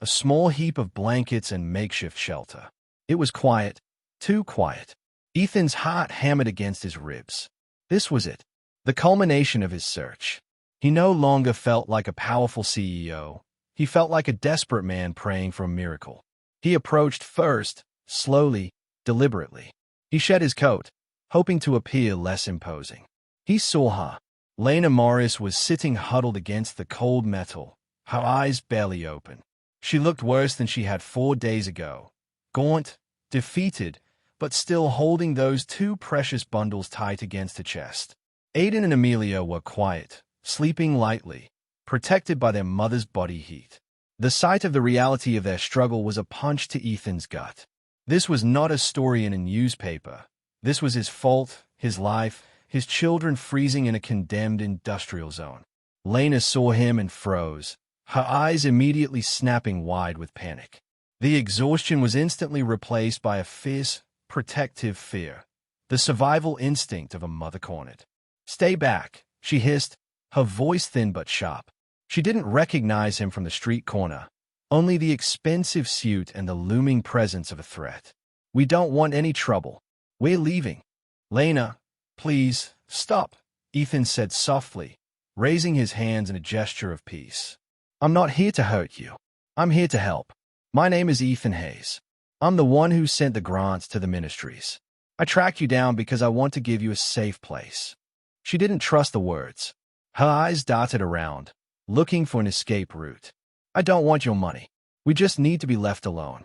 a small heap of blankets and makeshift shelter. It was quiet, too quiet. Ethan's heart hammered against his ribs. This was it, the culmination of his search. He no longer felt like a powerful CEO. He felt like a desperate man praying for a miracle. He approached first, slowly, deliberately. He shed his coat, hoping to appear less imposing. He saw her. Lena Morris was sitting huddled against the cold metal, her eyes barely open. She looked worse than she had 4 days ago, gaunt, defeated, but still holding those 2 precious bundles tight against her chest. Aiden and Amelia were quiet, sleeping lightly, protected by their mother's body heat. The sight of the reality of their struggle was a punch to Ethan's gut. This was not a story in a newspaper. This was his fault, his life, his children freezing in a condemned industrial zone. Lena saw him and froze, her eyes immediately snapping wide with panic. The exhaustion was instantly replaced by a fierce, protective fear, the survival instinct of a mother cornered. "Stay back," she hissed, her voice thin but sharp. She didn't recognize him from the street corner, only the expensive suit and the looming presence of a threat. "We don't want any trouble. We're leaving." "Lena, please, stop," Ethan said softly, raising his hands in a gesture of peace. "I'm not here to hurt you. I'm here to help. My name is Ethan Hayes. I'm the one who sent the grants to the ministries. I tracked you down because I want to give you a safe place." She didn't trust the words. Her eyes darted around, looking for an escape route. "I don't want your money. We just need to be left alone."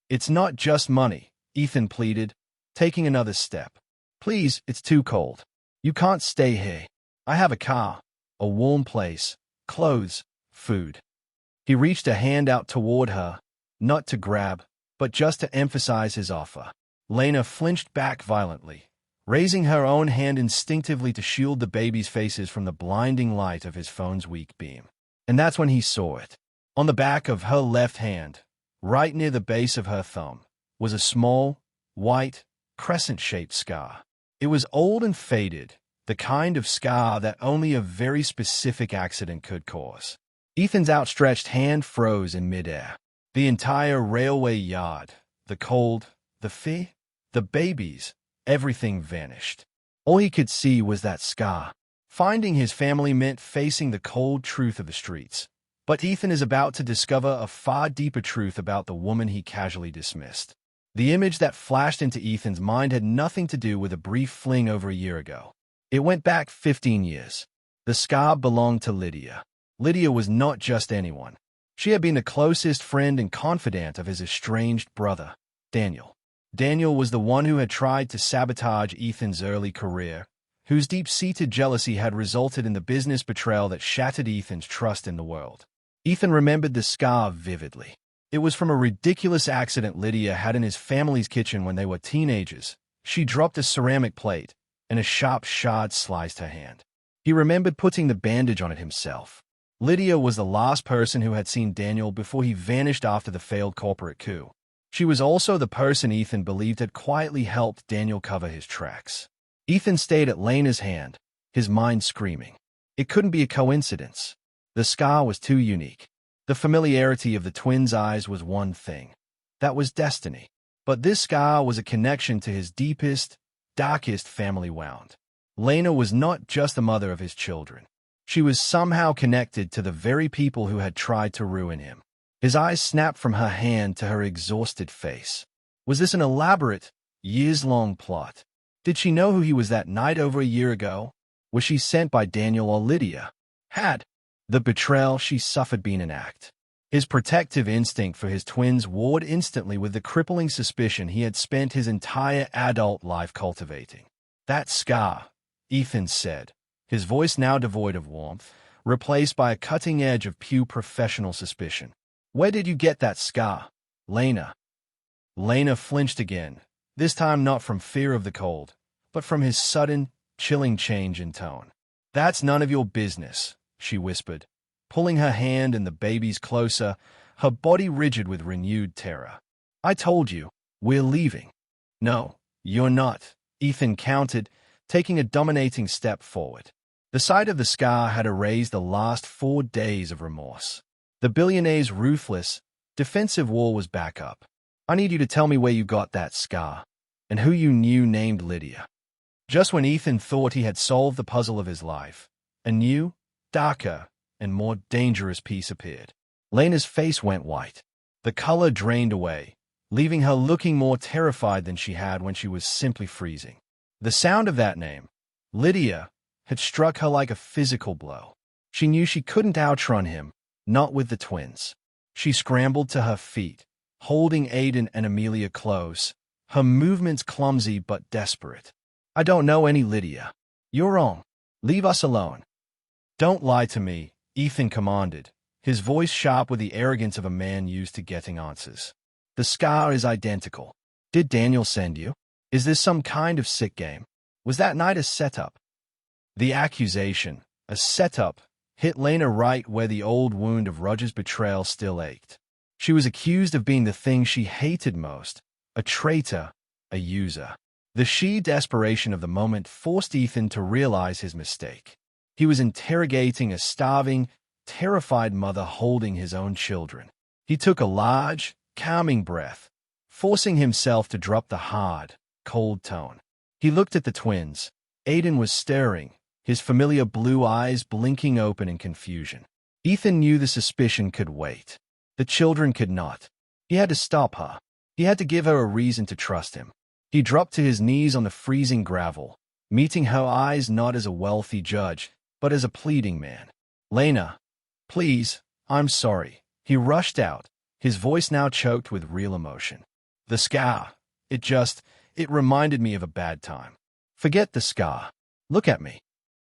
"It's not just money," Ethan pleaded, taking another step. "Please, it's too cold. You can't stay here. I have a car, a warm place, clothes, food." He reached a hand out toward her, not to grab, but just to emphasize his offer. Lena flinched back violently, raising her own hand instinctively to shield the baby's faces from the blinding light of his phone's weak beam. And that's when he saw it. On the back of her left hand, right near the base of her thumb, was a small, white, crescent-shaped scar. It was old and faded, the kind of scar that only a very specific accident could cause. Ethan's outstretched hand froze in midair. The entire railway yard, the cold, the fear, the babies, everything vanished. All he could see was that scar. Finding his family meant facing the cold truth of the streets. But Ethan is about to discover a far deeper truth about the woman he casually dismissed. The image that flashed into Ethan's mind had nothing to do with a brief fling over a year ago. It went back 15 years. The scar belonged to Lydia. Lydia was not just anyone. She had been the closest friend and confidant of his estranged brother, Daniel. Daniel was the one who had tried to sabotage Ethan's early career, whose deep-seated jealousy had resulted in the business betrayal that shattered Ethan's trust in the world. Ethan remembered the scar vividly. It was from a ridiculous accident Lydia had in his family's kitchen when they were teenagers. She dropped a ceramic plate, and a sharp shard sliced her hand. He remembered putting the bandage on it himself. Lydia was the last person who had seen Daniel before he vanished after the failed corporate coup. She was also the person Ethan believed had quietly helped Daniel cover his tracks. Ethan stayed at Lena's hand, his mind screaming. It couldn't be a coincidence. The scar was too unique. The familiarity of the twins' eyes was one thing. That was destiny. But this scar was a connection to his deepest, darkest family wound. Lena was not just the mother of his children. She was somehow connected to the very people who had tried to ruin him. His eyes snapped from her hand to her exhausted face. Was this an elaborate, years-long plot? Did she know who he was that night over a year ago? Was she sent by Daniel or Lydia? Had the betrayal she suffered been an act? His protective instinct for his twins warred instantly with the crippling suspicion he had spent his entire adult life cultivating. "That scar," Ethan said, his voice now devoid of warmth, replaced by a cutting edge of pure professional suspicion. "Where did you get that scar, Lena?" Lena flinched again, this time not from fear of the cold, but from his sudden, chilling change in tone. "That's none of your business," she whispered, pulling her hand and the baby's closer, her body rigid with renewed terror. "I told you, we're leaving." "No, you're not," Ethan countered, taking a dominating step forward. The sight of the scar had erased the last 4 days of remorse. The billionaire's ruthless, defensive war was back up. "I need you to tell me where you got that scar, and who you knew named Lydia." Just when Ethan thought he had solved the puzzle of his life, a new, darker, and more dangerous piece appeared. Lena's face went white. The color drained away, leaving her looking more terrified than she had when she was simply freezing. The sound of that name, Lydia, had struck her like a physical blow. She knew she couldn't outrun him, not with the twins. She scrambled to her feet, holding Aiden and Amelia close, her movements clumsy but desperate. "I don't know any Lydia. You're wrong. Leave us alone." "Don't lie to me," Ethan commanded, his voice sharp with the arrogance of a man used to getting answers. "The scar is identical. Did Daniel send you? Is this some kind of sick game? Was that night a setup?" The accusation, a setup, hit Lena right where the old wound of Roger's betrayal still ached. She was accused of being the thing she hated most, a traitor, a user. The sheer desperation of the moment forced Ethan to realize his mistake. He was interrogating a starving, terrified mother holding his own children. He took a large, calming breath, forcing himself to drop the hard, cold tone. He looked at the twins. Aiden was staring, his familiar blue eyes blinking open in confusion. Ethan knew the suspicion could wait. The children could not. He had to stop her. He had to give her a reason to trust him. He dropped to his knees on the freezing gravel, meeting her eyes not as a wealthy judge, but as a pleading man. "Lena, please, I'm sorry." He rushed out, his voice now choked with real emotion. "The scar, it reminded me of a bad time." "Forget the scar. Look at me."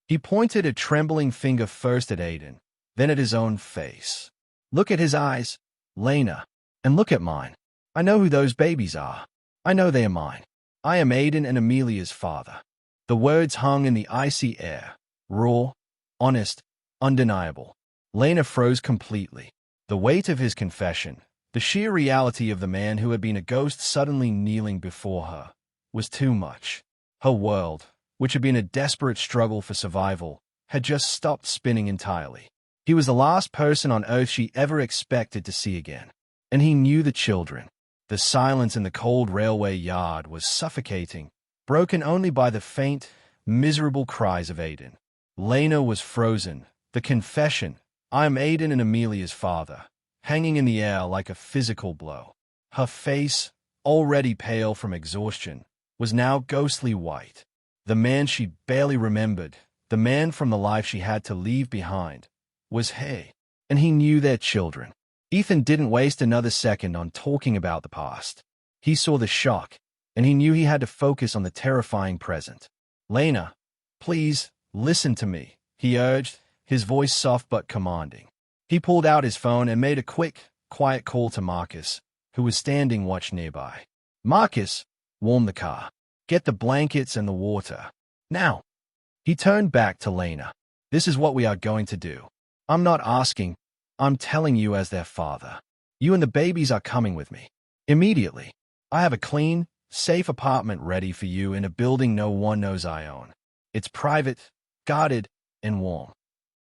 He pointed a trembling finger first at Aiden, then at his own face. "Look at his eyes, Lena, and look at mine. I know who those babies are. I know they are mine. I am Aiden and Amelia's father." The words hung in the icy air, raw, honest, undeniable. Lena froze completely. The weight of his confession, the sheer reality of the man who had been a ghost suddenly kneeling before her, was too much. Her world, which had been a desperate struggle for survival, had just stopped spinning entirely. He was the last person on Earth she ever expected to see again. And he knew the children. The silence in the cold railway yard was suffocating, broken only by the faint, miserable cries of Aiden. Lena was frozen. The confession, "I am Aiden and Amelia's father," hanging in the air like a physical blow. Her face, already pale from exhaustion, was now ghostly white. The man she barely remembered, the man from the life she had to leave behind, was he, and he knew their children. Ethan didn't waste another second on talking about the past. He saw the shock, and he knew he had to focus on the terrifying present. "Lena, please, listen to me," he urged, his voice soft but commanding. He pulled out his phone and made a quick, quiet call to Marcus, who was standing watch nearby. "Marcus, warm the car. Get the blankets and the water. Now." He turned back to Lena. "This is what we are going to do. I'm not asking, I'm telling you as their father. You and the babies are coming with me. Immediately. I have a clean, safe apartment ready for you in a building no one knows I own. It's private, guarded, and warm."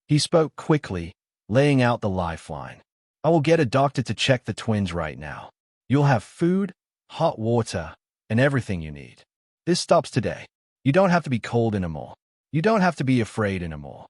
He spoke quickly, laying out the lifeline. "I will get a doctor to check the twins right now. You'll have food, hot water, and everything you need. This stops today. You don't have to be cold anymore. You don't have to be afraid anymore."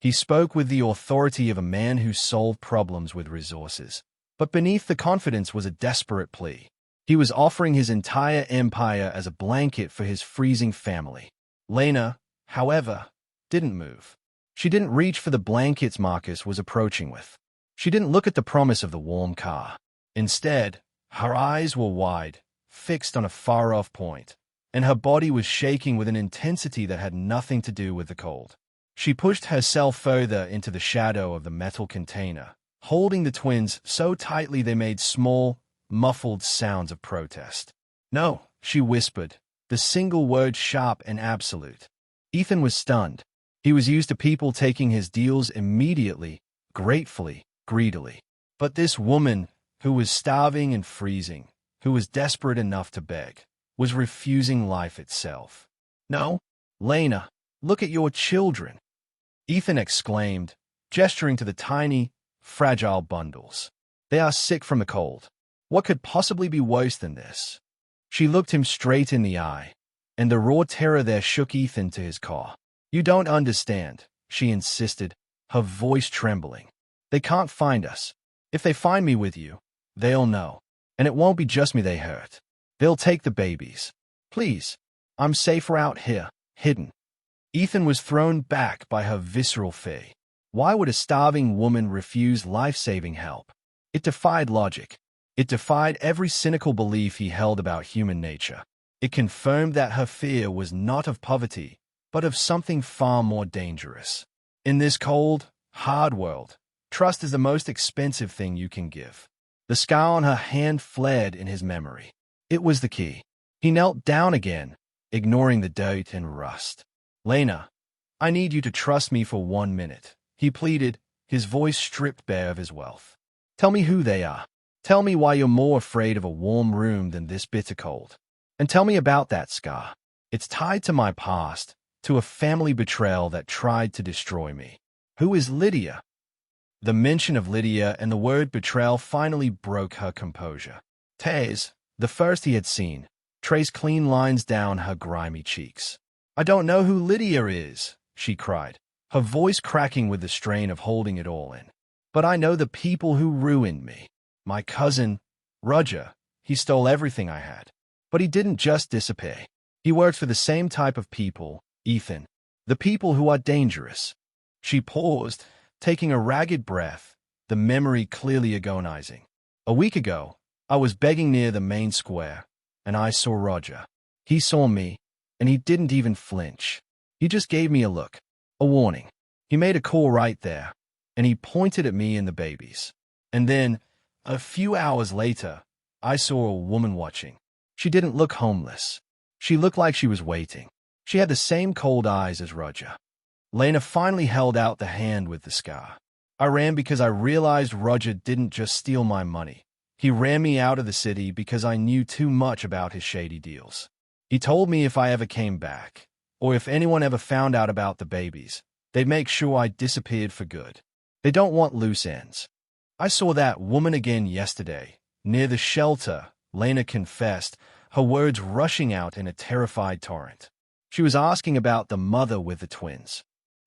He spoke with the authority of a man who solved problems with resources. But beneath the confidence was a desperate plea. He was offering his entire empire as a blanket for his freezing family. Lena, however, didn't move. She didn't reach for the blankets Marcus was approaching with. She didn't look at the promise of the warm car. Instead, her eyes were wide, fixed on a far-off point, and her body was shaking with an intensity that had nothing to do with the cold. She pushed herself further into the shadow of the metal container, holding the twins so tightly they made small, muffled sounds of protest. "No," she whispered, the single word sharp and absolute. Ethan was stunned. He was used to people taking his deals immediately, gratefully, greedily. But this woman, who was starving and freezing, who was desperate enough to beg, was refusing life itself. "No, Lena, look at your children," Ethan exclaimed, gesturing to the tiny, fragile bundles. "They are sick from the cold. What could possibly be worse than this?" She looked him straight in the eye, and the raw terror there shook Ethan to his core. "You don't understand," she insisted, her voice trembling. "They can't find us. If they find me with you, they'll know. And it won't be just me they hurt. They'll take the babies. Please, I'm safer out here, hidden." Ethan was thrown back by her visceral fear. Why would a starving woman refuse life-saving help? It defied logic. It defied every cynical belief he held about human nature. It confirmed that her fear was not of poverty, but of something far more dangerous. In this cold, hard world, trust is the most expensive thing you can give. The scar on her hand flared in his memory. It was the key. He knelt down again, ignoring the dirt and rust. "Lena, I need you to trust me for 1 minute," he pleaded, his voice stripped bare of his wealth. "Tell me who they are. Tell me why you're more afraid of a warm room than this bitter cold. And tell me about that scar. It's tied to my past, to a family betrayal that tried to destroy me. Who is Lydia?" The mention of Lydia and the word betrayal finally broke her composure. Tears, the first he had seen, traced clean lines down her grimy cheeks. "I don't know who Lydia is," she cried, her voice cracking with the strain of holding it all in. "But I know the people who ruined me. My cousin, Roger, he stole everything I had. But he didn't just disappear. He worked for the same type of people, Ethan, the people who are dangerous." She paused, taking a ragged breath, the memory clearly agonizing. "A week ago, I was begging near the main square, and I saw Roger. He saw me, and he didn't even flinch. He just gave me a look, a warning. He made a call right there, and he pointed at me and the babies. And then, a few hours later, I saw a woman watching. She didn't look homeless. She looked like she was waiting. She had the same cold eyes as Roger." Lena finally held out the hand with the scar. "I ran because I realized Roger didn't just steal my money. He ran me out of the city because I knew too much about his shady deals. He told me if I ever came back, or if anyone ever found out about the babies, they'd make sure I disappeared for good. They don't want loose ends." "I saw that woman again yesterday, near the shelter," Lena confessed, her words rushing out in a terrified torrent. "She was asking about the mother with the twins.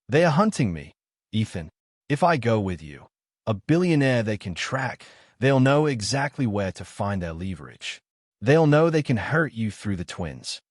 They are hunting me, Ethan. If I go with you, a billionaire they can track, they'll know exactly where to find their leverage. They'll know they can hurt you through the twins."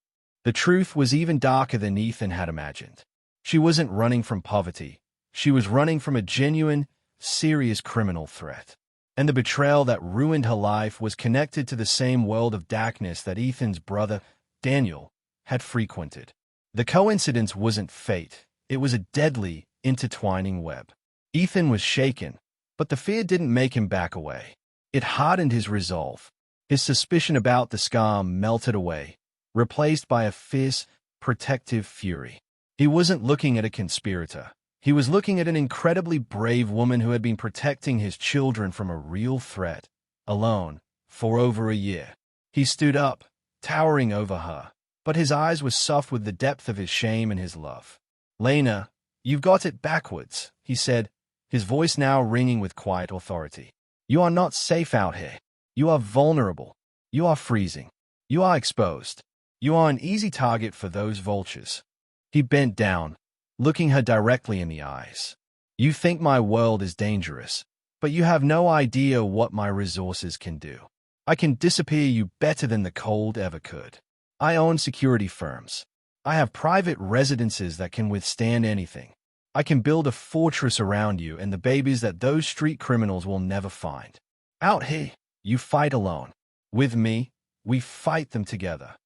The truth was even darker than Ethan had imagined. She wasn't running from poverty. She was running from a genuine, serious criminal threat. And the betrayal that ruined her life was connected to the same world of darkness that Ethan's brother, Daniel, had frequented. The coincidence wasn't fate. It was a deadly, intertwining web. Ethan was shaken, but the fear didn't make him back away. It hardened his resolve. His suspicion about the scar melted away, replaced by a fierce, protective fury. He wasn't looking at a conspirator. He was looking at an incredibly brave woman who had been protecting his children from a real threat, alone, for over a year. He stood up, towering over her, but his eyes were soft with the depth of his shame and his love. "Lena, you've got it backwards," he said, his voice now ringing with quiet authority. "You are not safe out here. You are vulnerable. You are freezing. You are exposed. You are an easy target for those vultures." He bent down, looking her directly in the eyes. "You think my world is dangerous, but you have no idea what my resources can do. I can disappear you better than the cold ever could. I own security firms. I have private residences that can withstand anything. I can build a fortress around you and the babies that those street criminals will never find. Out here, you fight alone. With me, we fight them together."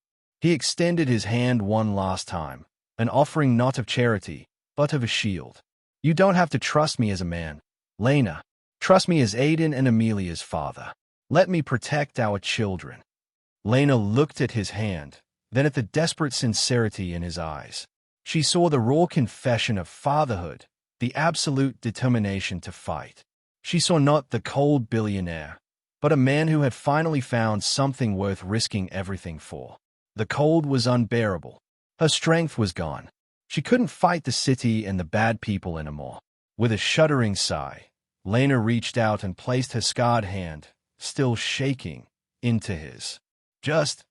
He extended his hand one last time, an offering not of charity, but of a shield. "You don't have to trust me as a man, Lena. Trust me as Aiden and Amelia's father. Let me protect our children." Lena looked at his hand, then at the desperate sincerity in his eyes. She saw the raw confession of fatherhood, the absolute determination to fight. She saw not the cold billionaire, but a man who had finally found something worth risking everything for. The cold was unbearable. Her strength was gone. She couldn't fight the city and the bad people anymore. With a shuddering sigh, Lena reached out and placed her scarred hand, still shaking, into his. Just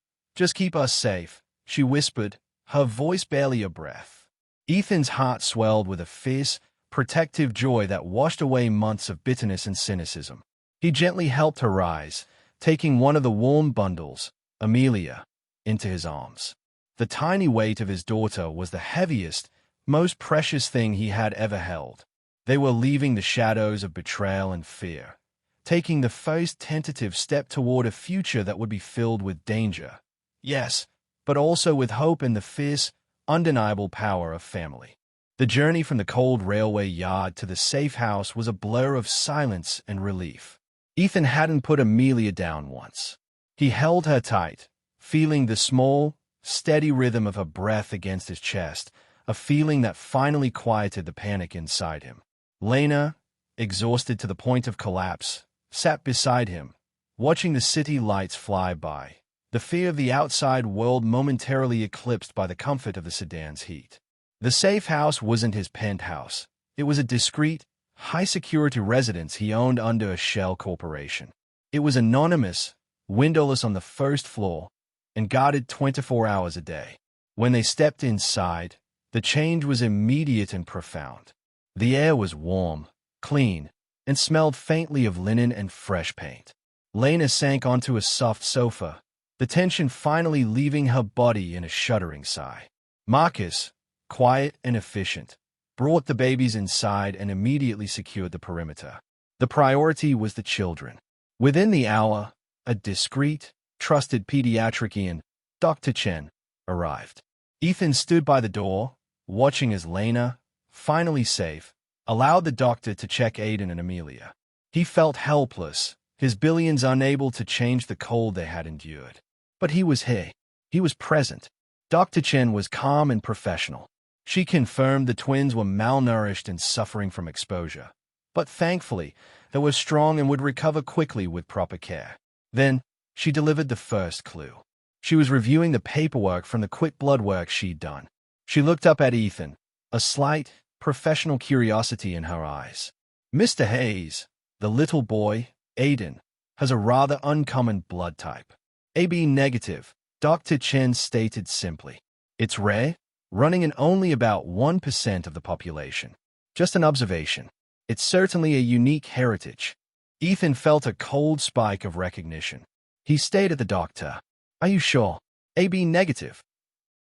keep us safe," she whispered, her voice barely a breath. Ethan's heart swelled with a fierce, protective joy that washed away months of bitterness and cynicism. He gently helped her rise, taking one of the warm bundles, Amelia, into his arms. The tiny weight of his daughter was the heaviest, most precious thing he had ever held. They were leaving the shadows of betrayal and fear, taking the first tentative step toward a future that would be filled with danger. Yes, but also with hope and the fierce, undeniable power of family. The journey from the cold railway yard to the safe house was a blur of silence and relief. Ethan hadn't put Amelia down once. He held her tight, feeling the small, steady rhythm of her breath against his chest, a feeling that finally quieted the panic inside him. Lena, exhausted to the point of collapse, sat beside him, watching the city lights fly by, the fear of the outside world momentarily eclipsed by the comfort of the sedan's heat. The safe house wasn't his penthouse. It was a discreet, high-security residence he owned under a shell corporation. It was anonymous, windowless on the first floor, and guarded 24 hours a day. When they stepped inside, the change was immediate and profound. The air was warm, clean, and smelled faintly of linen and fresh paint. Lena sank onto a soft sofa, the tension finally leaving her body in a shuddering sigh. Marcus, quiet and efficient, brought the babies inside and immediately secured the perimeter. The priority was the children. Within the hour, a discreet, trusted pediatrician, Dr. Chen, arrived. Ethan stood by the door, watching as Lena, finally safe, allowed the doctor to check Aiden and Amelia. He felt helpless, his billions unable to change the cold they had endured. But he was here. He was present. Dr. Chen was calm and professional. She confirmed the twins were malnourished and suffering from exposure. But thankfully, they were strong and would recover quickly with proper care. Then, she delivered the first clue. She was reviewing the paperwork from the quick blood work she'd done. She looked up at Ethan, a slight, professional curiosity in her eyes. Mr. Hayes, the little boy, Aiden, has a rather uncommon blood type. AB negative, Dr. Chen stated simply. It's rare, running in only about 1% of the population. Just an observation. It's certainly a unique heritage. Ethan felt a cold spike of recognition. He stayed at the doctor. Are you sure? AB negative.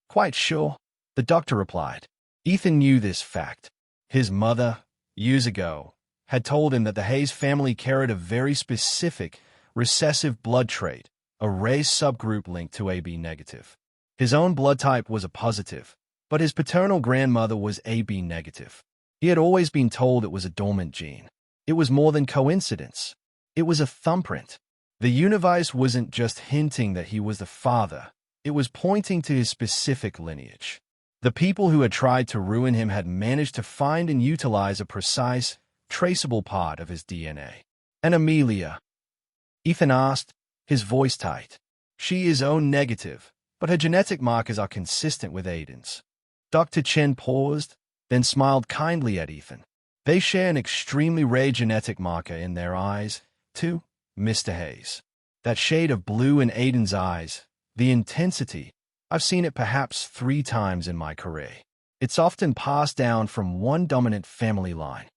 Quite sure, the doctor replied. Ethan knew this fact. His mother, years ago, had told him that the Hayes family carried a very specific, recessive blood trait, a race subgroup linked to AB negative. His own blood type was a positive, but his paternal grandmother was AB negative. He had always been told it was a dormant gene. It was more than coincidence. It was a thumbprint. The universe wasn't just hinting that he was the father. It was pointing to his specific lineage. The people who had tried to ruin him had managed to find and utilize a precise, traceable part of his DNA. And Amelia? Ethan asked, his voice tight. She is O negative, but her genetic markers are consistent with Aiden's. Dr. Chen paused, then smiled kindly at Ethan. They share an extremely rare genetic marker in their eyes, too, Mr. Hayes. That shade of blue in Aiden's eyes, the intensity, I've seen it perhaps 3 times in my career. It's often passed down from one dominant family line.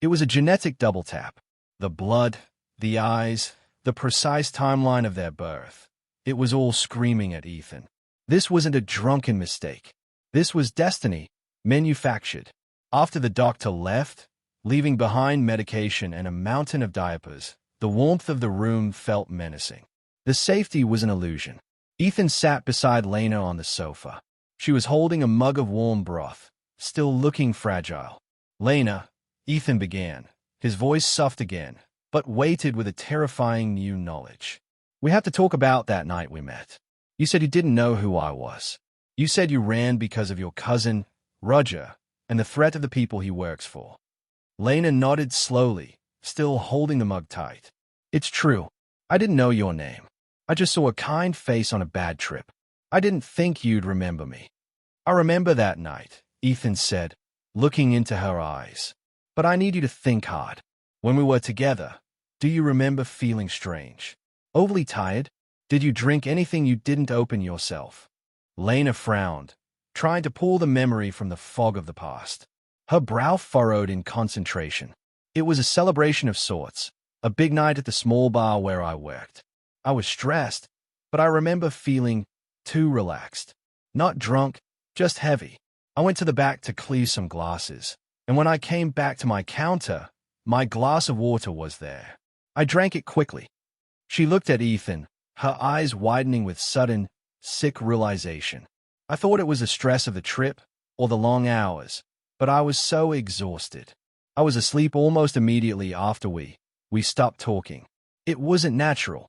It was a genetic double tap. The blood, the eyes, the precise timeline of their birth. It was all screaming at Ethan. This wasn't a drunken mistake. This was destiny, manufactured. After the doctor left, leaving behind medication and a mountain of diapers, the warmth of the room felt menacing. The safety was an illusion. Ethan sat beside Lena on the sofa. She was holding a mug of warm broth, still looking fragile. Lena, Ethan began, his voice soft again, but weighted with a terrifying new knowledge. We have to talk about that night we met. You said you didn't know who I was. You said you ran because of your cousin, Roger, and the threat of the people he works for. Lena nodded slowly, still holding the mug tight. It's true. I didn't know your name. I just saw a kind face on a bad trip. I didn't think you'd remember me. I remember that night, Ethan said, looking into her eyes. But I need you to think hard. When we were together, do you remember feeling strange? Overly tired? Did you drink anything you didn't open yourself? Lena frowned, trying to pull the memory from the fog of the past. Her brow furrowed in concentration. It was a celebration of sorts, A big night at the small bar where I worked. I was stressed, but I remember feeling too relaxed. Not drunk, just heavy. I went to the back to clear some glasses, and when I came back to my counter, my glass of water was there. I drank it quickly. She looked at Ethan, her eyes widening with sudden, sick realization. I thought it was the stress of the trip or the long hours, but I was so exhausted. I was asleep almost immediately after we stopped talking. It wasn't natural.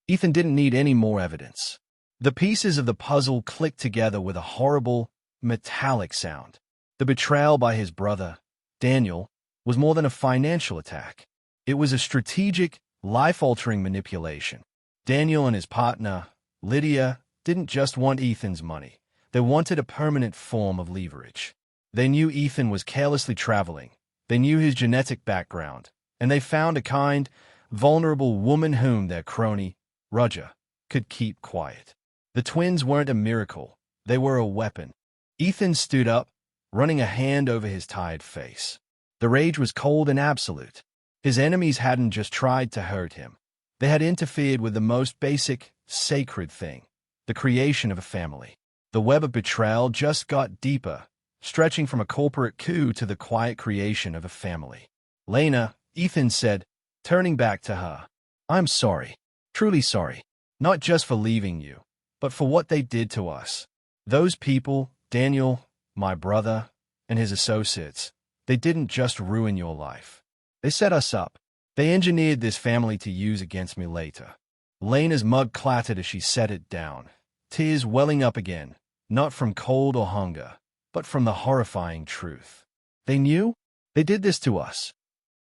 Ethan didn't need any more evidence. The pieces of the puzzle clicked together with a horrible, metallic sound. The betrayal by his brother, Daniel, was more than a financial attack. It was a strategic, life-altering manipulation. Daniel and his partner, Lydia, didn't just want Ethan's money. They wanted a permanent form of leverage. They knew Ethan was carelessly traveling. They knew his genetic background, and they found a kind, vulnerable woman whom their crony, Roger, could keep quiet. The twins weren't a miracle. They were a weapon. Ethan stood up, running a hand over his tired face. The rage was cold and absolute. His enemies hadn't just tried to hurt him. They had interfered with the most basic, sacred thing, the creation of a family. The web of betrayal just got deeper, stretching from a corporate coup to the quiet creation of a family. Lena, Ethan said, turning back to her, I'm sorry, truly sorry, not just for leaving you, but for what they did to us. Those people, Daniel, my brother, and his associates, they didn't just ruin your life. They set us up. They engineered this family to use against me later. Lena's mug clattered as she set it down, tears welling up again, not from cold or hunger, but from the horrifying truth. They knew? They did this to us.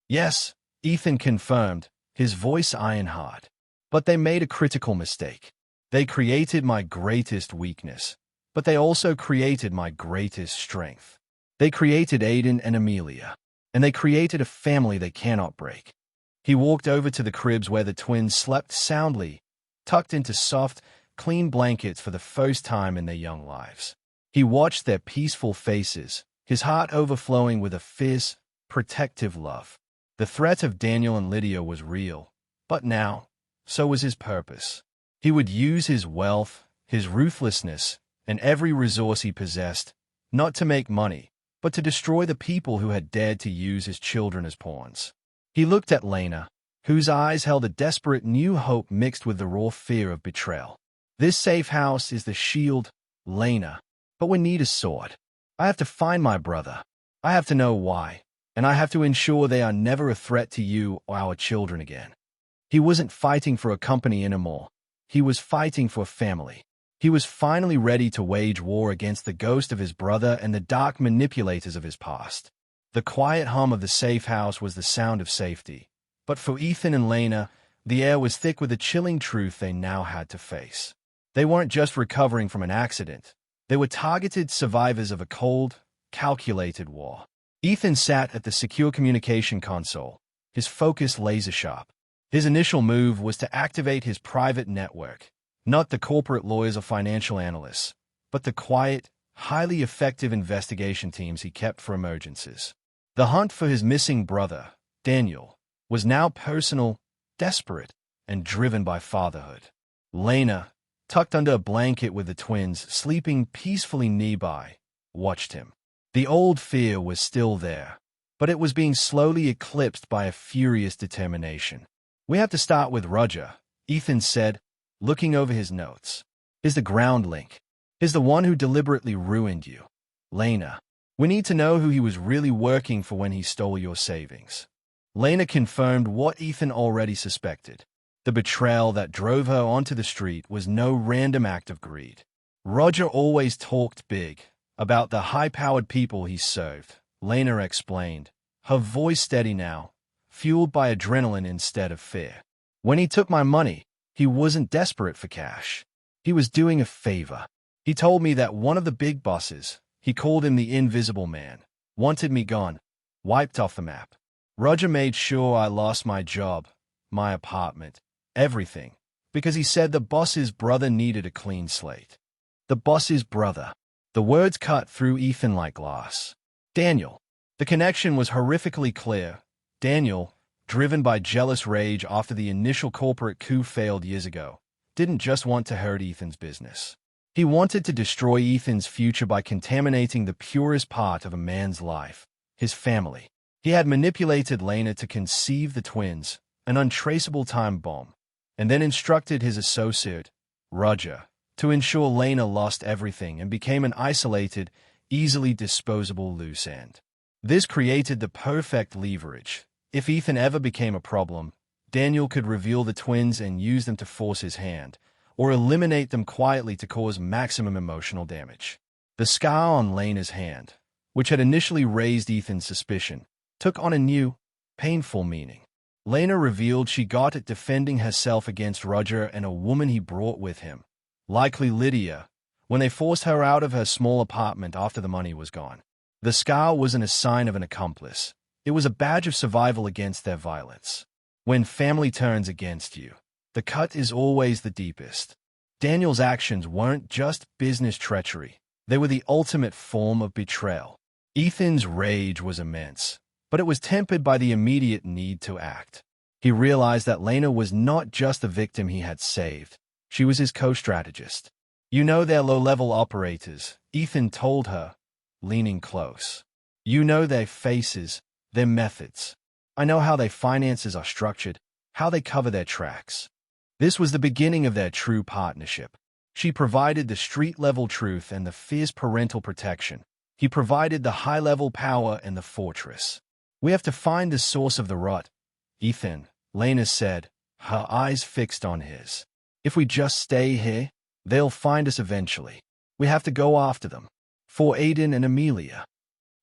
Yes, Ethan confirmed, his voice iron-hard. But they made a critical mistake. They created my greatest weakness, but they also created my greatest strength. They created Aiden and Amelia, and they created a family they cannot break. He walked over to the cribs where the twins slept soundly, tucked into soft, clean blankets for the first time in their young lives. He watched their peaceful faces, his heart overflowing with a fierce, protective love. The threat of Daniel and Lydia was real, but now, so was his purpose. He would use his wealth, his ruthlessness, and every resource he possessed, not to make money, but to destroy the people who had dared to use his children as pawns. He looked at Lena, whose eyes held a desperate new hope mixed with the raw fear of betrayal. This safe house is the shield, Lena, but we need a sword. I have to find my brother. I have to know why, and I have to ensure they are never a threat to you or our children again. He wasn't fighting for a company anymore. He was fighting for a family. He was finally ready to wage war against the ghost of his brother and the dark manipulators of his past. The quiet hum of the safe house was the sound of safety, but for Ethan and Lena, the air was thick with the chilling truth they now had to face. They weren't just recovering from an accident. They were targeted survivors of a cold, calculated war. Ethan sat at the secure communication console, his focus laser-sharp. His initial move was to activate his private network, not the corporate lawyers or financial analysts, but the quiet, highly effective investigation teams he kept for emergencies. The hunt for his missing brother, Daniel, was now personal, desperate, and driven by fatherhood. Lena, tucked under a blanket with the twins, sleeping peacefully nearby, watched him. The old fear was still there, but it was being slowly eclipsed by a furious determination. We have to start with Roger, Ethan said, looking over his notes. He's the ground link. He's the one who deliberately ruined you. Lena, we need to know who he was really working for when he stole your savings. Lena confirmed what Ethan already suspected. The betrayal that drove her onto the street was no random act of greed. Roger always talked big about the high-powered people he served, Lena explained, her voice steady now, fueled by adrenaline instead of fear. When he took my money, he wasn't desperate for cash. He was doing a favor. He told me that one of the big bosses, he called him the Invisible Man, wanted me gone, wiped off the map. Roger made sure I lost my job, my apartment, everything, because he said the boss's brother needed a clean slate. The boss's brother. The words cut through Ethan like glass. Daniel. The connection was horrifically clear. Daniel, driven by jealous rage after the initial corporate coup failed years ago, didn't just want to hurt Ethan's business. He wanted to destroy Ethan's future by contaminating the purest part of a man's life, his family. He had manipulated Lena to conceive the twins, an untraceable time bomb, and then instructed his associate, Roger, to ensure Lena lost everything and became an isolated, easily disposable loose end. This created the perfect leverage. If Ethan ever became a problem, Daniel could reveal the twins and use them to force his hand, or eliminate them quietly to cause maximum emotional damage. The scar on Lena's hand, which had initially raised Ethan's suspicion, took on a new, painful meaning. Lena revealed she got it defending herself against Roger and a woman he brought with him, likely Lydia, when they forced her out of her small apartment after the money was gone. The scar wasn't a sign of an accomplice. It was a badge of survival against their violence. When family turns against you, the cut is always the deepest. Daniel's actions weren't just business treachery. They were the ultimate form of betrayal. Ethan's rage was immense, but it was tempered by the immediate need to act. He realized that Lena was not just the victim he had saved. She was his co-strategist. "You know they're low-level operators," Ethan told her, leaning close. "You know their faces, their methods. I know how their finances are structured, how they cover their tracks." This was the beginning of their true partnership. She provided the street-level truth and the fierce parental protection. He provided the high-level power and the fortress. "We have to find the source of the rot, Ethan," Lena said, her eyes fixed on his. "If we just stay here, they'll find us eventually. We have to go after them. For Aiden and Amelia."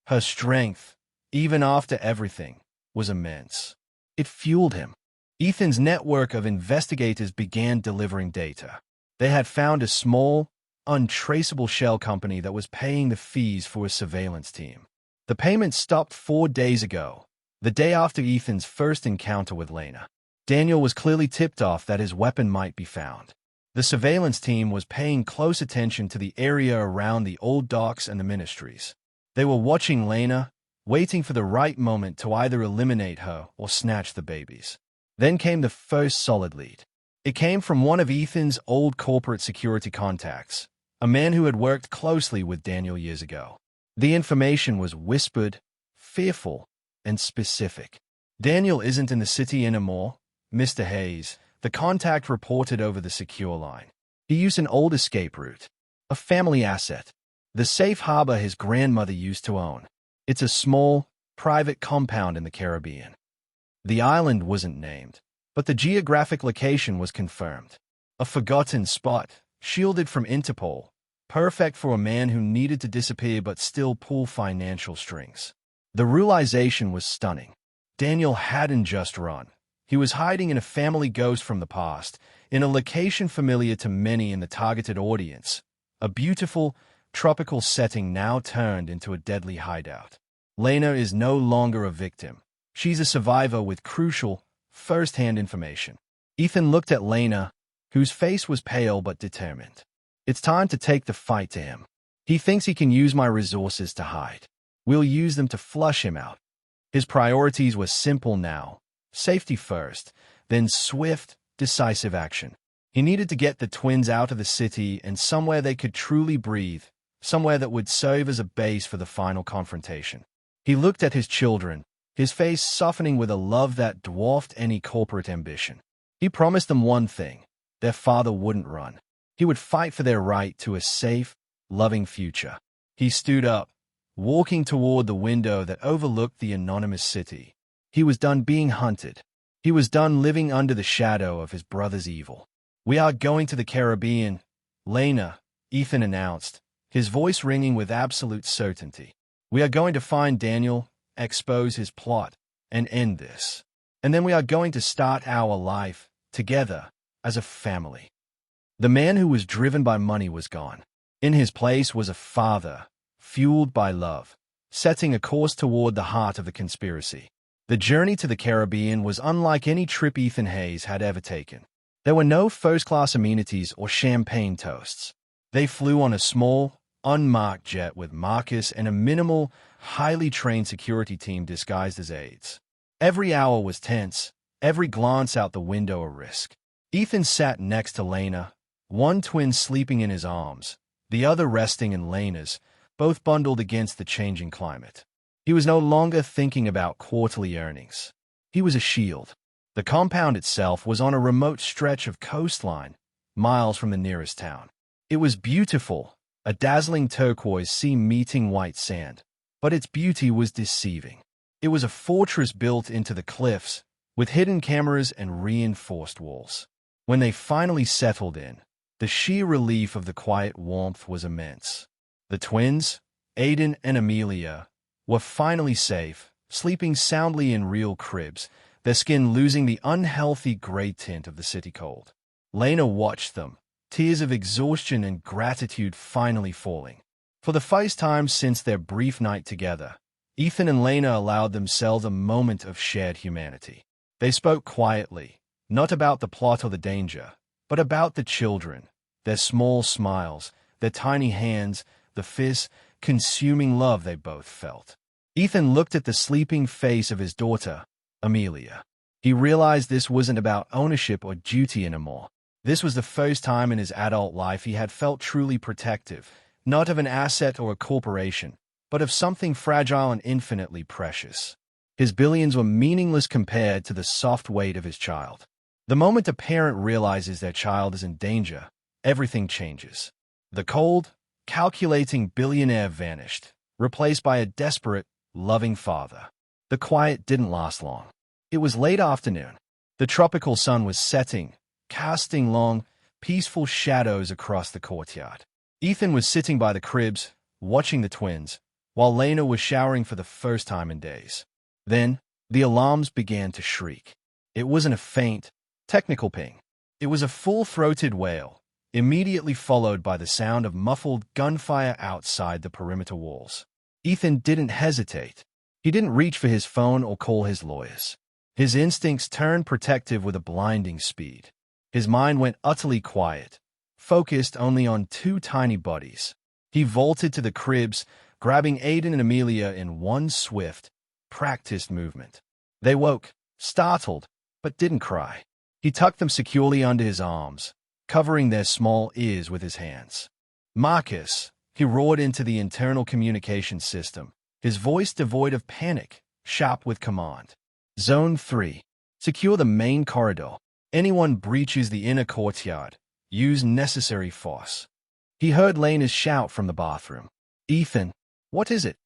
Her strength, even after everything, was immense. It fueled him. Ethan's network of investigators began delivering data. They had found a small, untraceable shell company that was paying the fees for a surveillance team. The payment stopped 4 days ago, the day after Ethan's first encounter with Lena. Daniel was clearly tipped off that his weapon might be found. The surveillance team was paying close attention to the area around the old docks and the ministries. They were watching Lena, waiting for the right moment to either eliminate her or snatch the babies. Then came the first solid lead. It came from one of Ethan's old corporate security contacts, a man who had worked closely with Daniel years ago. The information was whispered, fearful, and specific. "Daniel isn't in the city anymore, Mr. Hayes," the contact reported over the secure line. "He used an old escape route, a family asset, the safe harbor his grandmother used to own. It's a small, private compound in the Caribbean." The island wasn't named, but the geographic location was confirmed. A forgotten spot, shielded from Interpol, perfect for a man who needed to disappear but still pull financial strings. The realization was stunning. Daniel hadn't just run. He was hiding in a family ghost from the past, in a location familiar to many in the targeted audience. A beautiful, tropical setting now turned into a deadly hideout. Lena is no longer a victim. She's a survivor with crucial, first-hand information. Ethan looked at Lena, whose face was pale but determined. "It's time to take the fight to him. He thinks he can use my resources to hide. We'll use them to flush him out." His priorities were simple now. Safety first, then swift, decisive action. He needed to get the twins out of the city and somewhere they could truly breathe, somewhere that would serve as a base for the final confrontation. He looked at his children, his face softening with a love that dwarfed any corporate ambition. He promised them one thing: their father wouldn't run. He would fight for their right to a safe, loving future. He stood up, walking toward the window that overlooked the anonymous city. He was done being hunted. He was done living under the shadow of his brother's evil. "We are going to the Caribbean, Lena," Ethan announced, his voice ringing with absolute certainty. "We are going to find Daniel, expose his plot, and end this. And then we are going to start our life, together, as a family." The man who was driven by money was gone. In his place was a father, fueled by love, setting a course toward the heart of the conspiracy. The journey to the Caribbean was unlike any trip Ethan Hayes had ever taken. There were no first-class amenities or champagne toasts. They flew on a small, unmarked jet with Marcus and a minimal, highly trained security team disguised as aides. Every hour was tense, every glance out the window a risk. Ethan sat next to Lena, one twin sleeping in his arms, the other resting in Lena's, both bundled against the changing climate. He was no longer thinking about quarterly earnings. He was a shield. The compound itself was on a remote stretch of coastline, miles from the nearest town. It was beautiful, a dazzling turquoise sea meeting white sand, but its beauty was deceiving. It was a fortress built into the cliffs, with hidden cameras and reinforced walls. When they finally settled in, the sheer relief of the quiet warmth was immense. The twins, Aiden and Amelia, were finally safe, sleeping soundly in real cribs, their skin losing the unhealthy gray tint of the city cold. Lena watched them, tears of exhaustion and gratitude finally falling. For the first time since their brief night together, Ethan and Lena allowed themselves a moment of shared humanity. They spoke quietly, not about the plot or the danger, but about the children, their small smiles, their tiny hands, the fierce, consuming love they both felt. Ethan looked at the sleeping face of his daughter, Amelia. He realized this wasn't about ownership or duty anymore. This was the first time in his adult life he had felt truly protective, not of an asset or a corporation, but of something fragile and infinitely precious. His billions were meaningless compared to the soft weight of his child. The moment a parent realizes their child is in danger, everything changes. The cold, calculating billionaire vanished, replaced by a desperate, loving father. The quiet didn't last long. It was late afternoon. The tropical sun was setting, casting long, peaceful shadows across the courtyard. Ethan was sitting by the cribs, watching the twins, while Lena was showering for the first time in days. Then, the alarms began to shriek. It wasn't a faint, technical ping. It was a full-throated wail, immediately followed by the sound of muffled gunfire outside the perimeter walls. Ethan didn't hesitate. He didn't reach for his phone or call his lawyers. His instincts turned protective with a blinding speed. His mind went utterly quiet, focused only on two tiny bodies. He vaulted to the cribs, grabbing Aiden and Amelia in one swift, practiced movement. They woke, startled, but didn't cry. He tucked them securely under his arms, covering their small ears with his hands. "Marcus," he roared into the internal communication system, his voice devoid of panic, sharp with command. "Zone 3. Secure the main corridor. Anyone breaches the inner courtyard, use necessary force." He heard Lena's shout from the bathroom. "Ethan, what is it?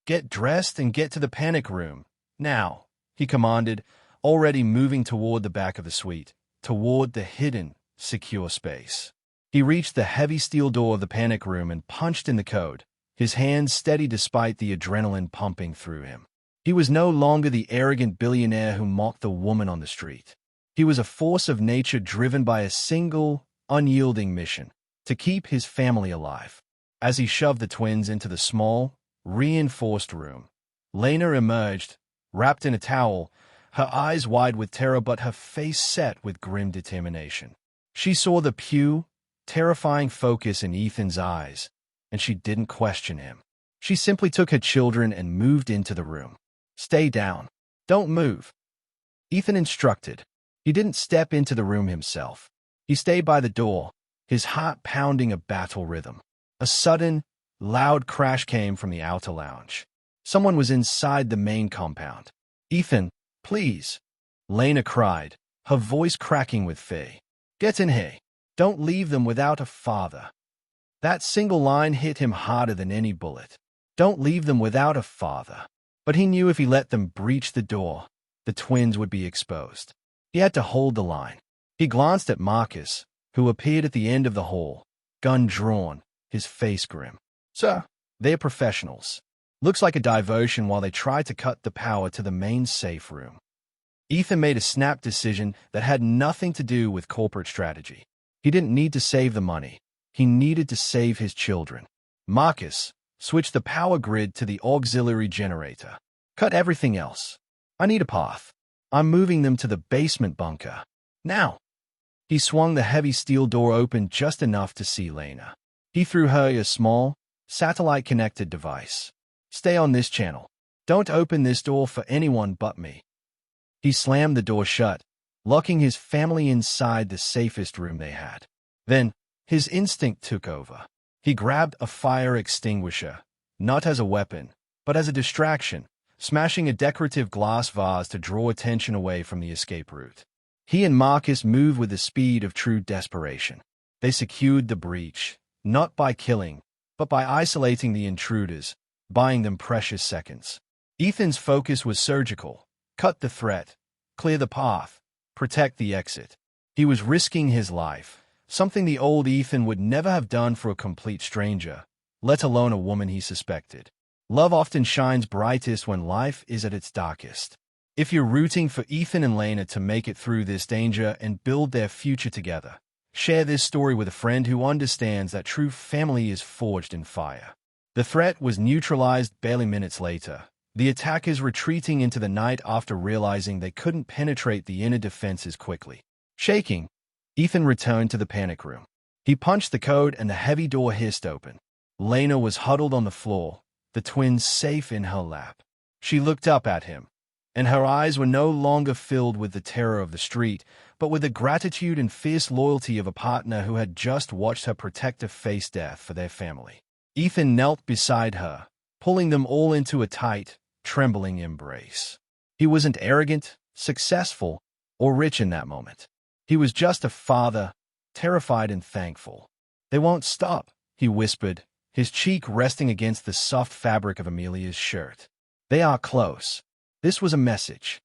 Get dressed and get to the panic room. Now," he commanded, already moving toward the back of the suite, toward the hidden, secure space. He reached the heavy steel door of the panic room and punched in the code, his hands steady despite the adrenaline pumping through him. He was no longer the arrogant billionaire who mocked the woman on the street. He was a force of nature driven by a single, unyielding mission: to keep his family alive. As he shoved the twins into the small, reinforced room, Lena emerged, wrapped in a towel, her eyes wide with terror but her face set with grim determination. She saw the terrifying focus in Ethan's eyes, and she didn't question him. She simply took her children and moved into the room. "Stay down. Don't move," Ethan instructed. He didn't step into the room himself. He stayed by the door, his heart pounding a battle rhythm. A sudden, loud crash came from the outer lounge. Someone was inside the main compound. "Ethan, please," Lena cried, her voice cracking with fear. "Get in here. Don't leave them without a father." That single line hit him harder than any bullet. Don't leave them without a father. But he knew if he let them breach the door, the twins would be exposed. He had to hold the line. He glanced at Marcus, who appeared at the end of the hall, gun drawn, his face grim. "Sir, they're professionals. Looks like a diversion while they try to cut the power to the main safe room." Ethan made a snap decision that had nothing to do with corporate strategy. He didn't need to save the money. He needed to save his children. "Marcus, switch the power grid to the auxiliary generator. Cut everything else. I need a path. I'm moving them to the basement bunker. Now." He swung the heavy steel door open just enough to see Lena. He threw her a small, satellite-connected device. "Stay on this channel. Don't open this door for anyone but me." He slammed the door shut, locking his family inside the safest room they had. Then, his instinct took over. He grabbed a fire extinguisher, not as a weapon, but as a distraction, smashing a decorative glass vase to draw attention away from the escape route. He and Marcus moved with the speed of true desperation. They secured the breach, not by killing, but by isolating the intruders, buying them precious seconds. Ethan's focus was surgical: cut the threat, clear the path, protect the exit. He was risking his life, something the old Ethan would never have done for a complete stranger, let alone a woman he suspected. Love often shines brightest when life is at its darkest. If you're rooting for Ethan and Lena to make it through this danger and build their future together, share this story with a friend who understands that true family is forged in fire. The threat was neutralized barely minutes later, the attackers retreating into the night after realizing they couldn't penetrate the inner defenses quickly. Shaking, Ethan returned to the panic room. He punched the code and the heavy door hissed open. Lena was huddled on the floor, the twins safe in her lap. She looked up at him, and her eyes were no longer filled with the terror of the street, but with the gratitude and fierce loyalty of a partner who had just watched her protector face death for their family. Ethan knelt beside her, pulling them all into a tight, trembling embrace. He wasn't arrogant, successful, or rich in that moment. He was just a father, terrified and thankful. "They won't stop," he whispered, his cheek resting against the soft fabric of Amelia's shirt. "They are close." This was a message.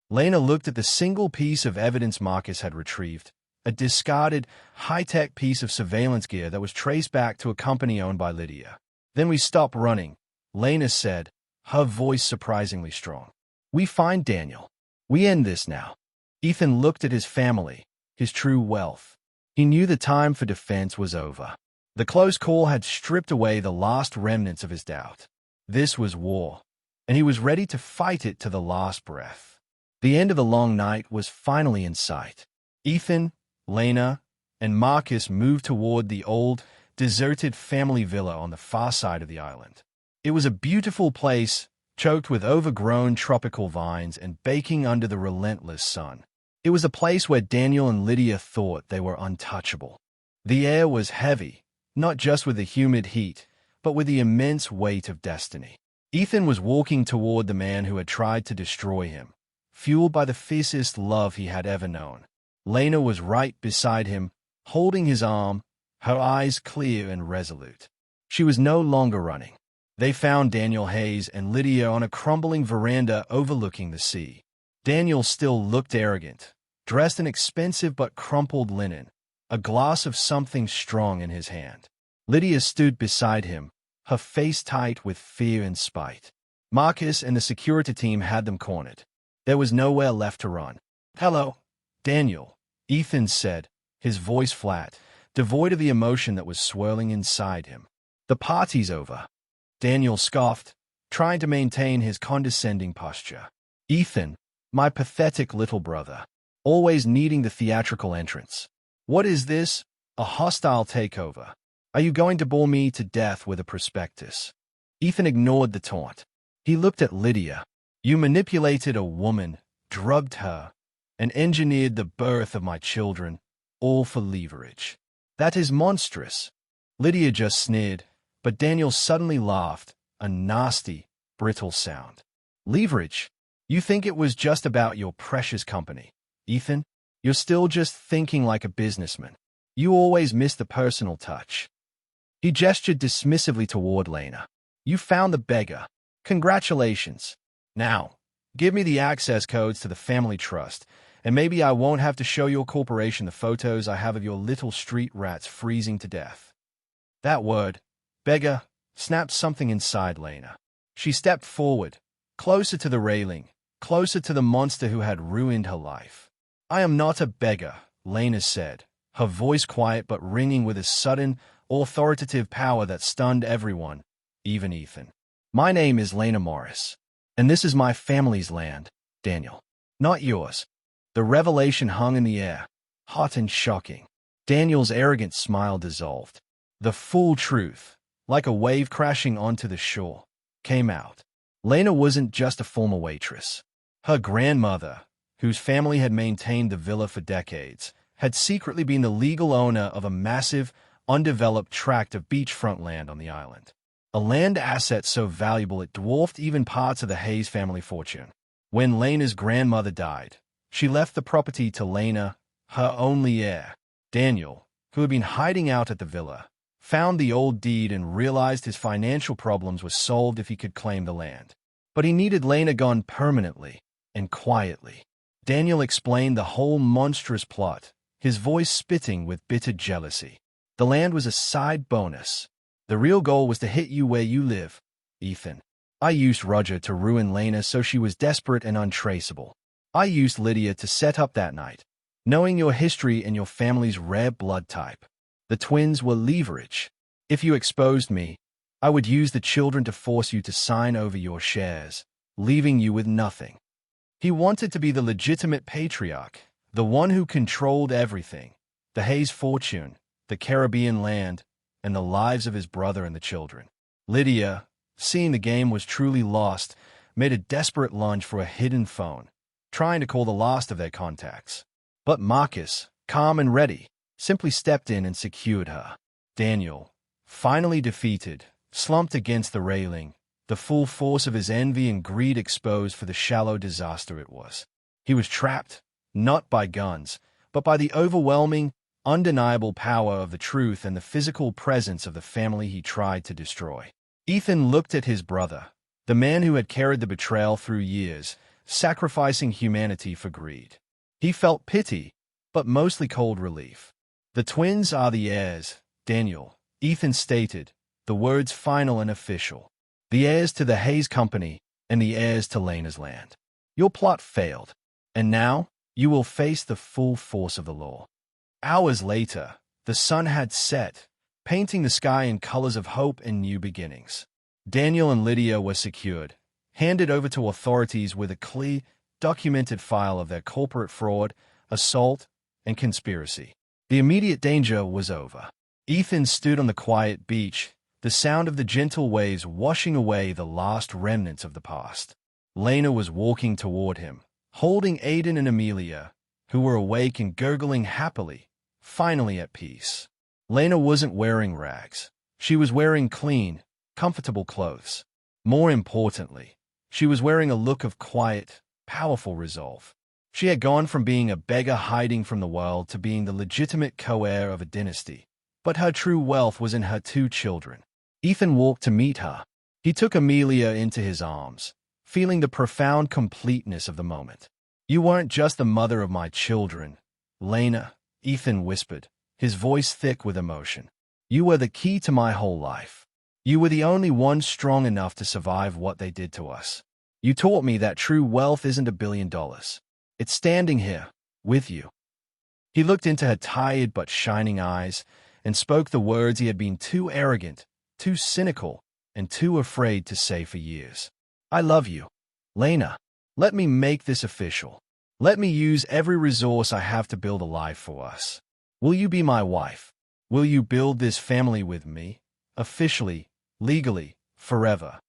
Lena looked at the single piece of evidence Marcus had retrieved, a discarded, high-tech piece of surveillance gear that was traced back to a company owned by Lydia. "Then we stop running," Lena said, her voice surprisingly strong. "We find Daniel. We end this now." Ethan looked at his family, his true wealth. He knew the time for defense was over. The close call had stripped away the last remnants of his doubt. This was war, and he was ready to fight it to the last breath. The end of the long night was finally in sight. Ethan, Lena, and Marcus moved toward the old, deserted family villa on the far side of the island. It was a beautiful place, choked with overgrown tropical vines and baking under the relentless sun. It was a place where Daniel and Lydia thought they were untouchable. The air was heavy, not just with the humid heat, but with the immense weight of destiny. Ethan was walking toward the man who had tried to destroy him, fueled by the fiercest love he had ever known. Lena was right beside him, holding his arm, her eyes clear and resolute. She was no longer running. They found Daniel Hayes and Lydia on a crumbling veranda overlooking the sea. Daniel still looked arrogant, dressed in expensive but crumpled linen, a glass of something strong in his hand. Lydia stood beside him, her face tight with fear and spite. Marcus and the security team had them cornered. There was nowhere left to run. "Hello, Daniel," Ethan said, his voice flat, devoid of the emotion that was swirling inside him. "The party's over." Daniel scoffed, trying to maintain his condescending posture. "Ethan, my pathetic little brother, always needing the theatrical entrance. What is this? A hostile takeover? Are you going to bore me to death with a prospectus?" Ethan ignored the taunt. He looked at Lydia. "You manipulated a woman, drugged her, and engineered the birth of my children, all for leverage. That is monstrous." Lydia just sneered, but Daniel suddenly laughed, a nasty, brittle sound. "Leverage? You think it was just about your precious company, Ethan? You're still just thinking like a businessman. You always miss the personal touch." He gestured dismissively toward Lena. "You found the beggar. Congratulations. Now, give me the access codes to the family trust, and maybe I won't have to show your corporation the photos I have of your little street rats freezing to death." That word, beggar, snapped something inside Lena. She stepped forward, closer to the railing, closer to the monster who had ruined her life. "I am not a beggar," Lena said, her voice quiet but ringing with a sudden, authoritative power that stunned everyone, even Ethan. "My name is Lena Morris, and this is my family's land, Daniel. Not yours." The revelation hung in the air, hot and shocking. Daniel's arrogant smile dissolved. The full truth, like a wave crashing onto the shore, came out. Lena wasn't just a former waitress. Her grandmother, whose family had maintained the villa for decades, had secretly been the legal owner of a massive, undeveloped tract of beachfront land on the island. A land asset so valuable it dwarfed even parts of the Hayes family fortune. When Lena's grandmother died, she left the property to Lena, her only heir. Daniel, who had been hiding out at the villa, found the old deed and realized his financial problems were solved if he could claim the land. But he needed Lena gone permanently and quietly. Daniel explained the whole monstrous plot, his voice spitting with bitter jealousy. The land was a side bonus. The real goal was to hit you where you live, Ethan. I used Roger to ruin Lena so she was desperate and untraceable. I used Lydia to set up that night, knowing your history and your family's rare blood type. The twins were leverage. If you exposed me, I would use the children to force you to sign over your shares, leaving you with nothing. He wanted to be the legitimate patriarch, the one who controlled everything, the Hayes fortune, the Caribbean land, and the lives of his brother and the children. Lydia, seeing the game was truly lost, made a desperate lunge for a hidden phone, trying to call the last of their contacts. But Marcus, calm and ready, simply stepped in and secured her. Daniel, finally defeated, slumped against the railing, the full force of his envy and greed exposed for the shallow disaster it was. He was trapped, not by guns, but by the overwhelming, undeniable power of the truth and the physical presence of the family he tried to destroy. Ethan looked at his brother, the man who had carried the betrayal through years, sacrificing humanity for greed. He felt pity, but mostly cold relief. The twins are the heirs, Daniel, Ethan stated, the words final and official. The heirs to the Hayes Company and the heirs to Lena's land. Your plot failed, and now you will face the full force of the law. Hours later, the sun had set, painting the sky in colors of hope and new beginnings. Daniel and Lydia were secured, handed over to authorities with a clear, documented file of their corporate fraud, assault, and conspiracy. The immediate danger was over. Ethan stood on the quiet beach, the sound of the gentle waves washing away the last remnants of the past. Lena was walking toward him, holding Aiden and Amelia, who were awake and gurgling happily, finally at peace. Lena wasn't wearing rags. She was wearing clean, comfortable clothes. More importantly, she was wearing a look of quiet, powerful resolve. She had gone from being a beggar hiding from the world to being the legitimate co-heir of a dynasty. But her true wealth was in her two children. Ethan walked to meet her. He took Amelia into his arms, feeling the profound completeness of the moment. You weren't just the mother of my children, Lena, Ethan whispered, his voice thick with emotion. You were the key to my whole life. You were the only one strong enough to survive what they did to us. You taught me that true wealth isn't $1 billion. It's standing here, with you. He looked into her tired but shining eyes and spoke the words he had been too arrogant, too cynical, and too afraid to say for years. I love you, Lena. Let me make this official. Let me use every resource I have to build a life for us. Will you be my wife? Will you build this family with me? Officially, legally, forever.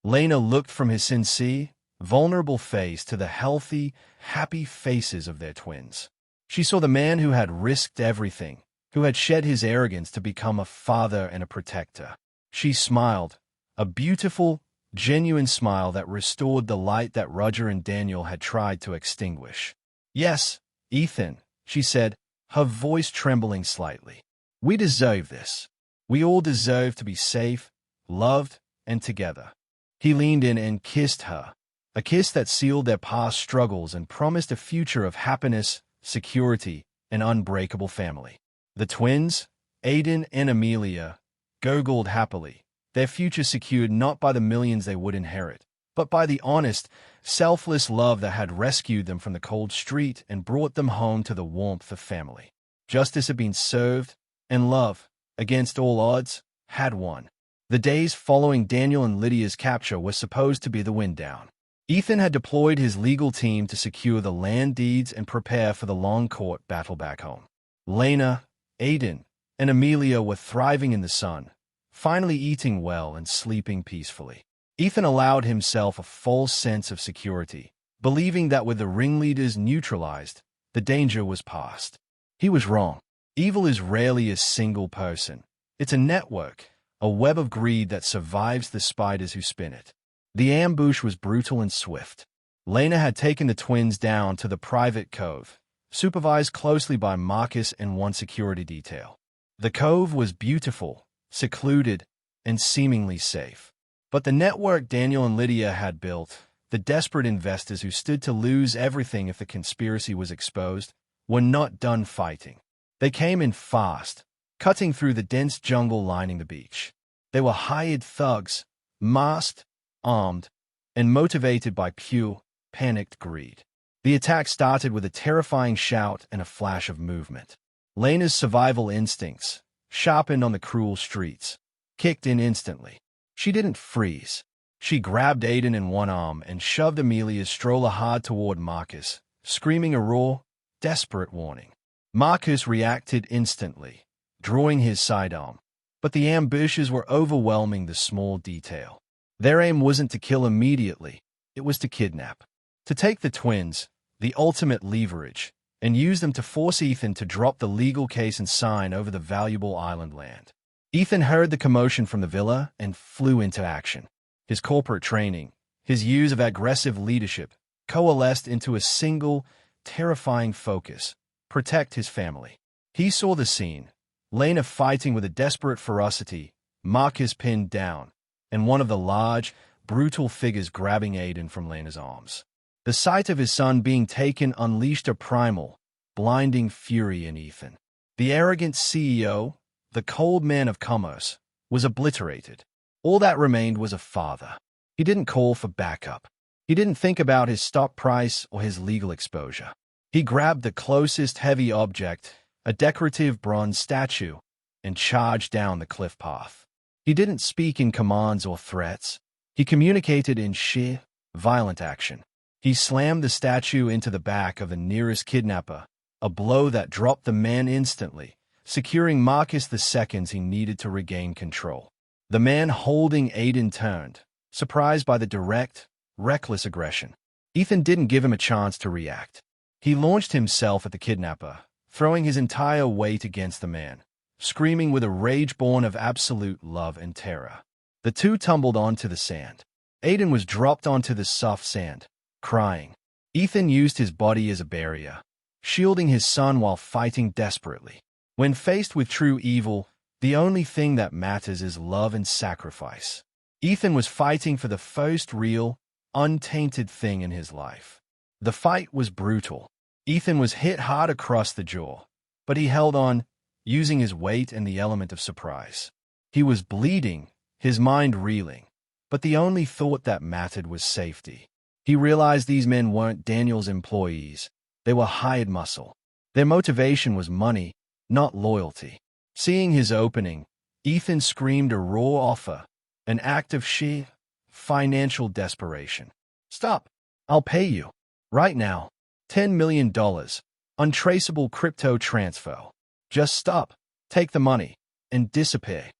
Lena looked from his sincere, vulnerable face to the healthy, happy faces of their twins. She saw the man who had risked everything, who had shed his arrogance to become a father and a protector. She smiled, a beautiful, genuine smile that restored the light that Roger and Daniel had tried to extinguish. Yes, Ethan, she said, her voice trembling slightly. We deserve this. We all deserve to be safe, loved, and together. He leaned in and kissed her, a kiss that sealed their past struggles and promised a future of happiness, security, and unbreakable family. The twins, Aiden and Amelia, gurgled happily, their future secured not by the millions they would inherit, but by the honest, selfless love that had rescued them from the cold street and brought them home to the warmth of family. Justice had been served, and love, against all odds, had won. The days following Daniel and Lydia's capture were supposed to be the wind down. Ethan had deployed his legal team to secure the land deeds and prepare for the long court battle back home. Lena, Aiden, and Amelia were thriving in the sun, finally eating well and sleeping peacefully. Ethan allowed himself a false sense of security, believing that with the ringleaders neutralized, the danger was past. He was wrong. Evil is rarely a single person. It's a network, a web of greed that survives the spiders who spin it. The ambush was brutal and swift. Lena had taken the twins down to the private cove, supervised closely by Marcus and one security detail. The cove was beautiful, secluded, and seemingly safe. But the network Daniel and Lydia had built, the desperate investors who stood to lose everything if the conspiracy was exposed, were not done fighting. They came in fast, cutting through the dense jungle lining the beach. They were hired thugs, masked, armed, and motivated by pure, panicked greed. The attack started with a terrifying shout and a flash of movement. Lena's survival instincts, sharpened on the cruel streets, kicked in instantly. She didn't freeze. She grabbed Aiden in one arm and shoved Amelia's stroller hard toward Marcus, screaming a raw, desperate warning. Marcus reacted instantly, drawing his sidearm. But the ambushers were overwhelming the small detail. Their aim wasn't to kill immediately, it was to kidnap. To take the twins, the ultimate leverage, and use them to force Ethan to drop the legal case and sign over the valuable island land. Ethan heard the commotion from the villa and flew into action. His corporate training, his years of aggressive leadership, coalesced into a single, terrifying focus: protect his family. He saw the scene, Lena fighting with a desperate ferocity, Marcus pinned down, and one of the large, brutal figures grabbing Aiden from Lena's arms. The sight of his son being taken unleashed a primal, blinding fury in Ethan. The arrogant CEO, the cold man of commerce, was obliterated. All that remained was a father. He didn't call for backup. He didn't think about his stock price or his legal exposure. He grabbed the closest heavy object, a decorative bronze statue, and charged down the cliff path. He didn't speak in commands or threats. He communicated in sheer, violent action. He slammed the statue into the back of the nearest kidnapper, a blow that dropped the man instantly, securing Marcus the seconds he needed to regain control. The man holding Aiden turned, surprised by the direct, reckless aggression. Ethan didn't give him a chance to react. He launched himself at the kidnapper, throwing his entire weight against the man, screaming with a rage born of absolute love and terror. The two tumbled onto the sand. Aiden was dropped onto the soft sand, crying. Ethan used his body as a barrier, shielding his son while fighting desperately. When faced with true evil, the only thing that matters is love and sacrifice. Ethan was fighting for the first real, untainted thing in his life. The fight was brutal. Ethan was hit hard across the jaw, but he held on, using his weight and the element of surprise. He was bleeding, his mind reeling, but the only thought that mattered was safety. He realized these men weren't Daniel's employees. They were hired muscle. Their motivation was money, not loyalty. Seeing his opening, Ethan screamed a raw offer, an act of sheer, financial desperation. "Stop! I'll pay you. Right now. $10 million. Untraceable crypto transfer. Just stop, take the money, and disappear."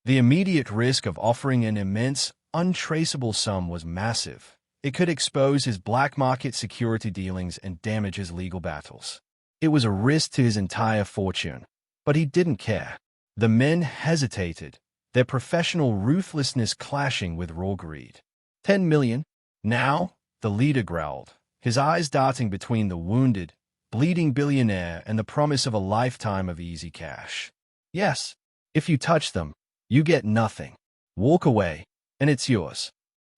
The immediate risk of offering an immense, untraceable sum was massive. It could expose his black market security dealings and damage his legal battles. It was a risk to his entire fortune, but he didn't care. The men hesitated, their professional ruthlessness clashing with raw greed. 10 million? Now? The leader growled, his eyes darting between the wounded, bleeding billionaire and the promise of a lifetime of easy cash. "Yes. If you touch them, you get nothing. Walk away, and it's yours,"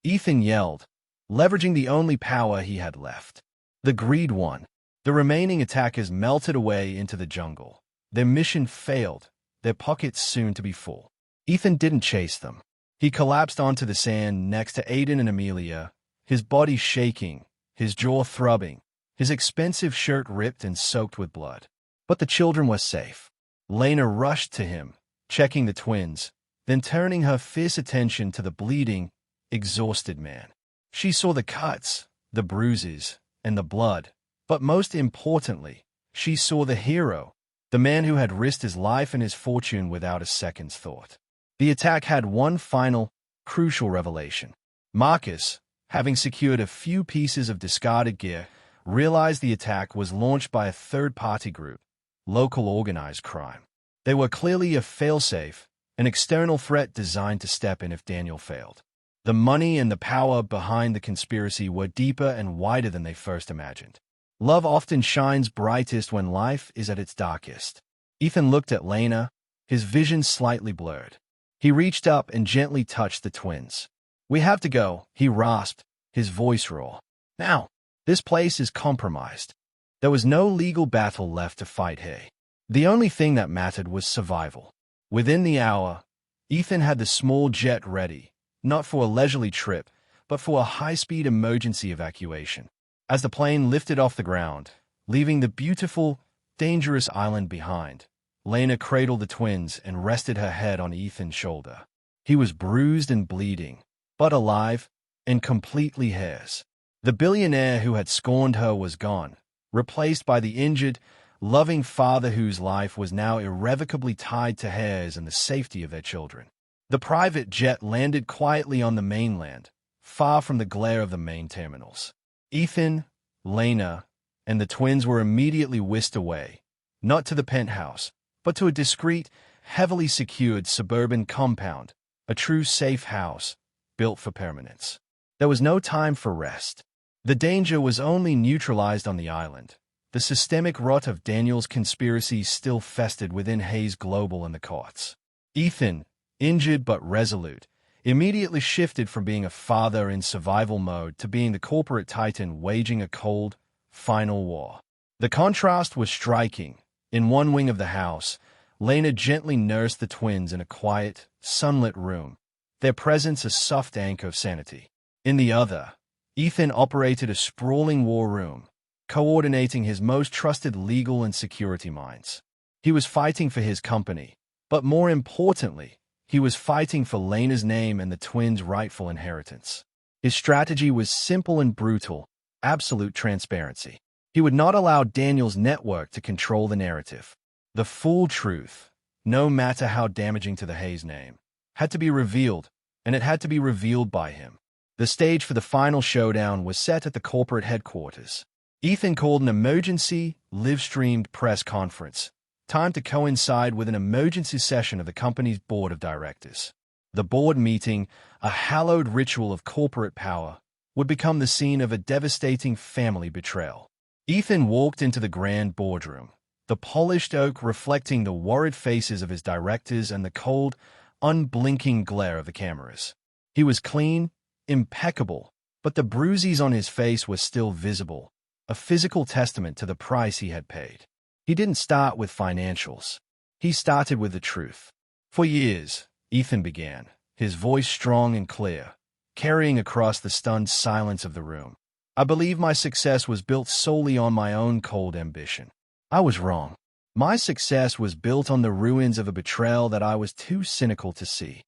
Ethan yelled, leveraging the only power he had left. The greed won. The remaining attackers melted away into the jungle. Their mission failed, their pockets soon to be full. Ethan didn't chase them. He collapsed onto the sand next to Aiden and Amelia, his body shaking, his jaw throbbing, his expensive shirt ripped and soaked with blood. But the children were safe. Lena rushed to him, checking the twins, then turning her fierce attention to the bleeding, exhausted man. She saw the cuts, the bruises, and the blood, but most importantly, she saw the hero, the man who had risked his life and his fortune without a second's thought. The attack had one final, crucial revelation. Marcus, having secured a few pieces of discarded gear, realized the attack was launched by a third-party group, local organized crime. They were clearly a failsafe, an external threat designed to step in if Daniel failed. The money and the power behind the conspiracy were deeper and wider than they first imagined. Love often shines brightest when life is at its darkest. Ethan looked at Lena, his vision slightly blurred. He reached up and gently touched the twins. "We have to go," he rasped, his voice raw. "Now, this place is compromised." There was no legal battle left to fight here. The only thing that mattered was survival. Within the hour, Ethan had the small jet ready, not for a leisurely trip, but for a high-speed emergency evacuation. As the plane lifted off the ground, leaving the beautiful, dangerous island behind, Lena cradled the twins and rested her head on Ethan's shoulder. He was bruised and bleeding, but alive and completely hers. The billionaire who had scorned her was gone, replaced by the injured, loving father whose life was now irrevocably tied to hers and the safety of their children. The private jet landed quietly on the mainland, far from the glare of the main terminals. Ethan, Lena, and the twins were immediately whisked away, not to the penthouse, but to a discreet, heavily secured suburban compound, a true safe house, built for permanence. There was no time for rest. The danger was only neutralized on the island. The systemic rot of Daniel's conspiracy still festered within Hayes Global and the courts. Ethan, injured but resolute, immediately shifted from being a father in survival mode to being the corporate titan waging a cold, final war. The contrast was striking. In one wing of the house, Lena gently nursed the twins in a quiet, sunlit room, their presence a soft anchor of sanity. In the other, Ethan operated a sprawling war room, coordinating his most trusted legal and security minds. He was fighting for his company, but more importantly, he was fighting for Lena's name and the twins' rightful inheritance. His strategy was simple and brutal, absolute transparency. He would not allow Daniel's network to control the narrative. The full truth, no matter how damaging to the Hayes name, had to be revealed, and it had to be revealed by him. The stage for the final showdown was set at the corporate headquarters. Ethan called an emergency, live-streamed press conference, timed to coincide with an emergency session of the company's board of directors. The board meeting, a hallowed ritual of corporate power, would become the scene of a devastating family betrayal. Ethan walked into the grand boardroom, the polished oak reflecting the worried faces of his directors and the cold, unblinking glare of the cameras. He was clean, impeccable, but the bruises on his face were still visible, a physical testament to the price he had paid. He didn't start with financials. He started with the truth. "For years," Ethan began, his voice strong and clear, carrying across the stunned silence of the room, "I believe my success was built solely on my own cold ambition. I was wrong. My success was built on the ruins of a betrayal that I was too cynical to see."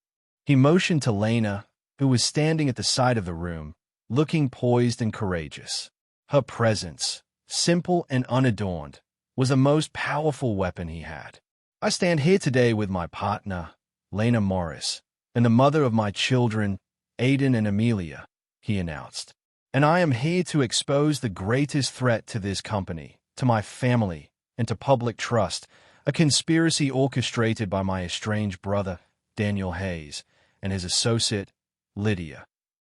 He motioned to Lena, who was standing at the side of the room, looking poised and courageous. Her presence, simple and unadorned, was the most powerful weapon he had. "I stand here today with my partner, Lena Morris, and the mother of my children, Aiden and Amelia," he announced. "And I am here to expose the greatest threat to this company, to my family, and to public trust, a conspiracy orchestrated by my estranged brother, Daniel Hayes, and his associate, Lydia."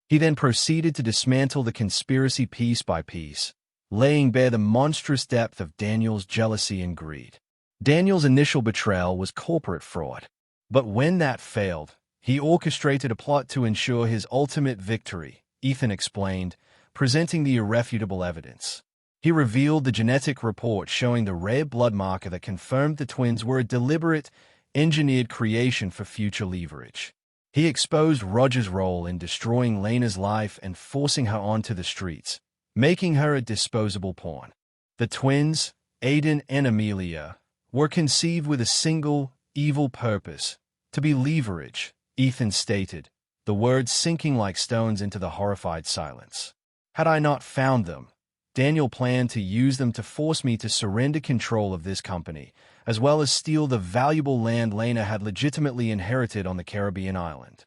He then proceeded to dismantle the conspiracy piece by piece, laying bare the monstrous depth of Daniel's jealousy and greed. Daniel's initial betrayal was corporate fraud. But when that failed, he orchestrated a plot to ensure his ultimate victory, Ethan explained, presenting the irrefutable evidence. He revealed the genetic report showing the rare blood marker that confirmed the twins were a deliberate, engineered creation for future leverage. He exposed Roger's role in destroying Lena's life and forcing her onto the streets, making her a disposable pawn. The twins, Aiden and Amelia, were conceived with a single, evil purpose, to be leverage, Ethan stated, the words sinking like stones into the horrified silence. "Had I not found them, Daniel planned to use them to force me to surrender control of this company, as well as steal the valuable land Lena had legitimately inherited on the Caribbean island."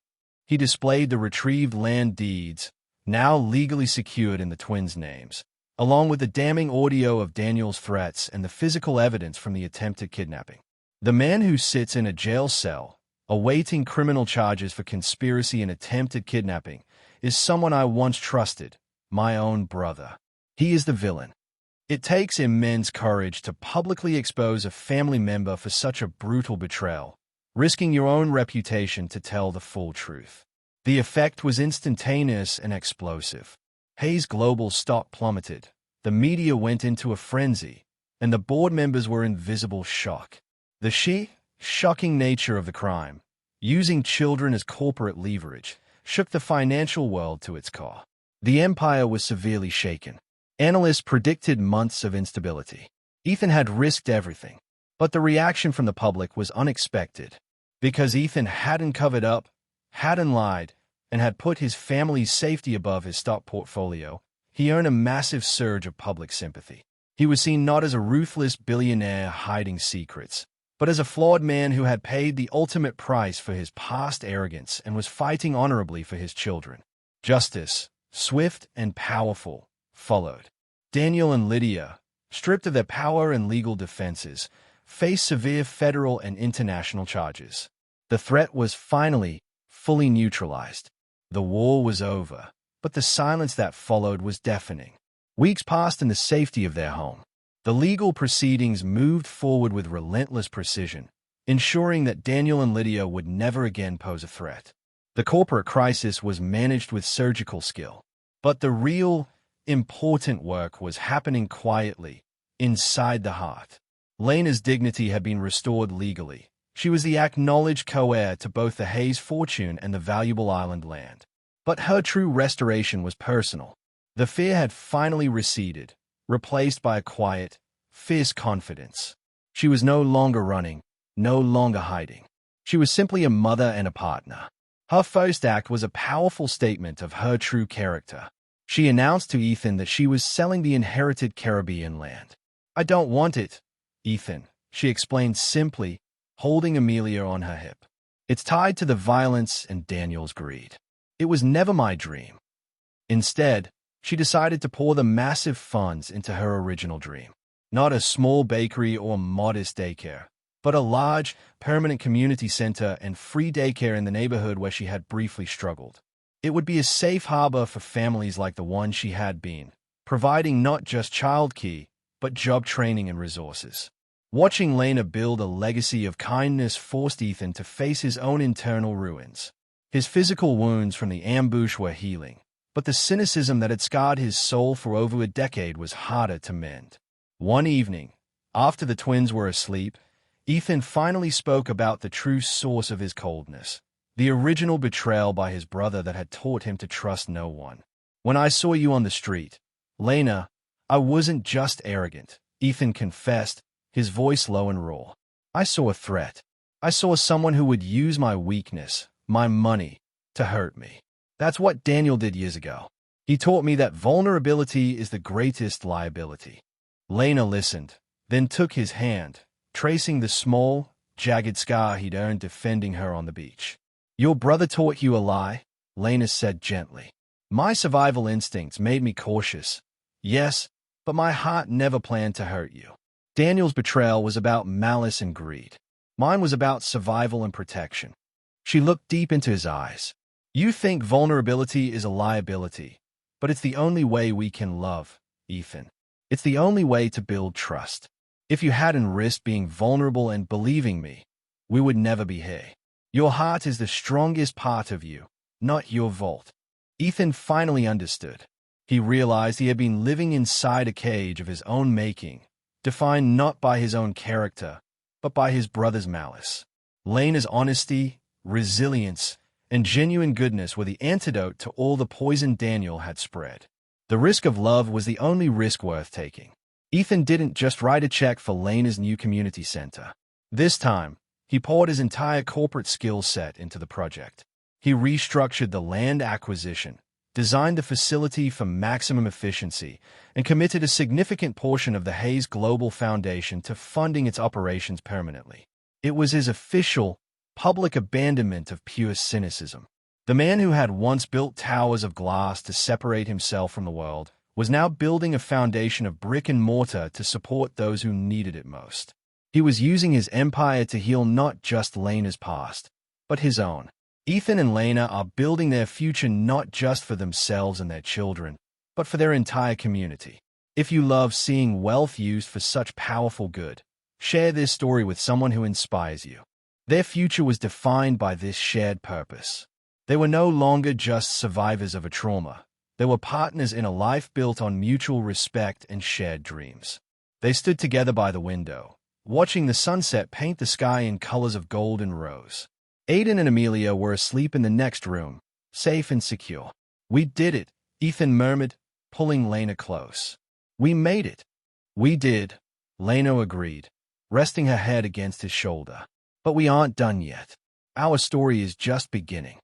He displayed the retrieved land deeds, now legally secured in the twins' names, along with the damning audio of Daniel's threats and the physical evidence from the attempted kidnapping. The man who sits in a jail cell, awaiting criminal charges for conspiracy and attempted kidnapping, is someone I once trusted, my own brother. He is the villain. It takes immense courage to publicly expose a family member for such a brutal betrayal, risking your own reputation to tell the full truth. The effect was instantaneous and explosive. Hayes' global stock plummeted, the media went into a frenzy, and the board members were in visible shock. The shocking nature of the crime, using children as corporate leverage, shook the financial world to its core. The empire was severely shaken. Analysts predicted months of instability. Ethan had risked everything, but the reaction from the public was unexpected. Because Ethan hadn't covered up, hadn't lied, and had put his family's safety above his stock portfolio, he earned a massive surge of public sympathy. He was seen not as a ruthless billionaire hiding secrets, but as a flawed man who had paid the ultimate price for his past arrogance and was fighting honorably for his children. Justice, swift and powerful, followed. Daniel and Lydia, stripped of their power and legal defenses, faced severe federal and international charges. The threat was finally fully neutralized. The war was over, but the silence that followed was deafening. Weeks passed in the safety of their home. The legal proceedings moved forward with relentless precision, ensuring that Daniel and Lydia would never again pose a threat. The corporate crisis was managed with surgical skill, but the real, important work was happening quietly, inside the heart. Lena's dignity had been restored legally. She was the acknowledged co-heir to both the Hayes fortune and the valuable island land. But her true restoration was personal. The fear had finally receded, replaced by a quiet, fierce confidence. She was no longer running, no longer hiding. She was simply a mother and a partner. Her first act was a powerful statement of her true character. She announced to Ethan that she was selling the inherited Caribbean land. "I don't want it, Ethan," she explained simply, holding Amelia on her hip. "It's tied to the violence and Daniel's greed. It was never my dream." Instead, she decided to pour the massive funds into her original dream. Not a small bakery or modest daycare, but a large, permanent community center and free daycare in the neighborhood where she had briefly struggled. It would be a safe harbor for families like the one she had been, providing not just childcare, but job training and resources. Watching Lena build a legacy of kindness forced Ethan to face his own internal ruins. His physical wounds from the ambush were healing, but the cynicism that had scarred his soul for over a decade was harder to mend. One evening, after the twins were asleep, Ethan finally spoke about the true source of his coldness, the original betrayal by his brother that had taught him to trust no one. "When I saw you on the street, Lena, I wasn't just arrogant," Ethan confessed, his voice low and raw. "I saw a threat. I saw someone who would use my weakness, my money, to hurt me. That's what Daniel did years ago. He taught me that vulnerability is the greatest liability." Lena listened, then took his hand, tracing the small, jagged scar he'd earned defending her on the beach. "Your brother taught you a lie," Lena said gently. "My survival instincts made me cautious. Yes, but my heart never planned to hurt you. Daniel's betrayal was about malice and greed. Mine was about survival and protection." She looked deep into his eyes. "You think vulnerability is a liability, but it's the only way we can love, Ethan. It's the only way to build trust. If you hadn't risked being vulnerable and believing me, we would never be here. Your heart is the strongest part of you, not your vault." Ethan finally understood. He realized he had been living inside a cage of his own making, defined not by his own character, but by his brother's malice. Lena's honesty, resilience, and genuine goodness were the antidote to all the poison Daniel had spread. The risk of love was the only risk worth taking. Ethan didn't just write a check for Lena's new community center. This time, he poured his entire corporate skill set into the project. He restructured the land acquisition, designed the facility for maximum efficiency, and committed a significant portion of the Hayes Global Foundation to funding its operations permanently. It was his official, public abandonment of pure cynicism. The man who had once built towers of glass to separate himself from the world was now building a foundation of brick and mortar to support those who needed it most. He was using his empire to heal not just Lena's past, but his own. Ethan and Lena are building their future not just for themselves and their children, but for their entire community. If you love seeing wealth used for such powerful good, share this story with someone who inspires you. Their future was defined by this shared purpose. They were no longer just survivors of a trauma. They were partners in a life built on mutual respect and shared dreams. They stood together by the window, watching the sunset paint the sky in colors of gold and rose. Aiden and Amelia were asleep in the next room, safe and secure. "We did it," Ethan murmured, pulling Lena close. "We made it." "We did," Lena agreed, resting her head against his shoulder. "But we aren't done yet. Our story is just beginning."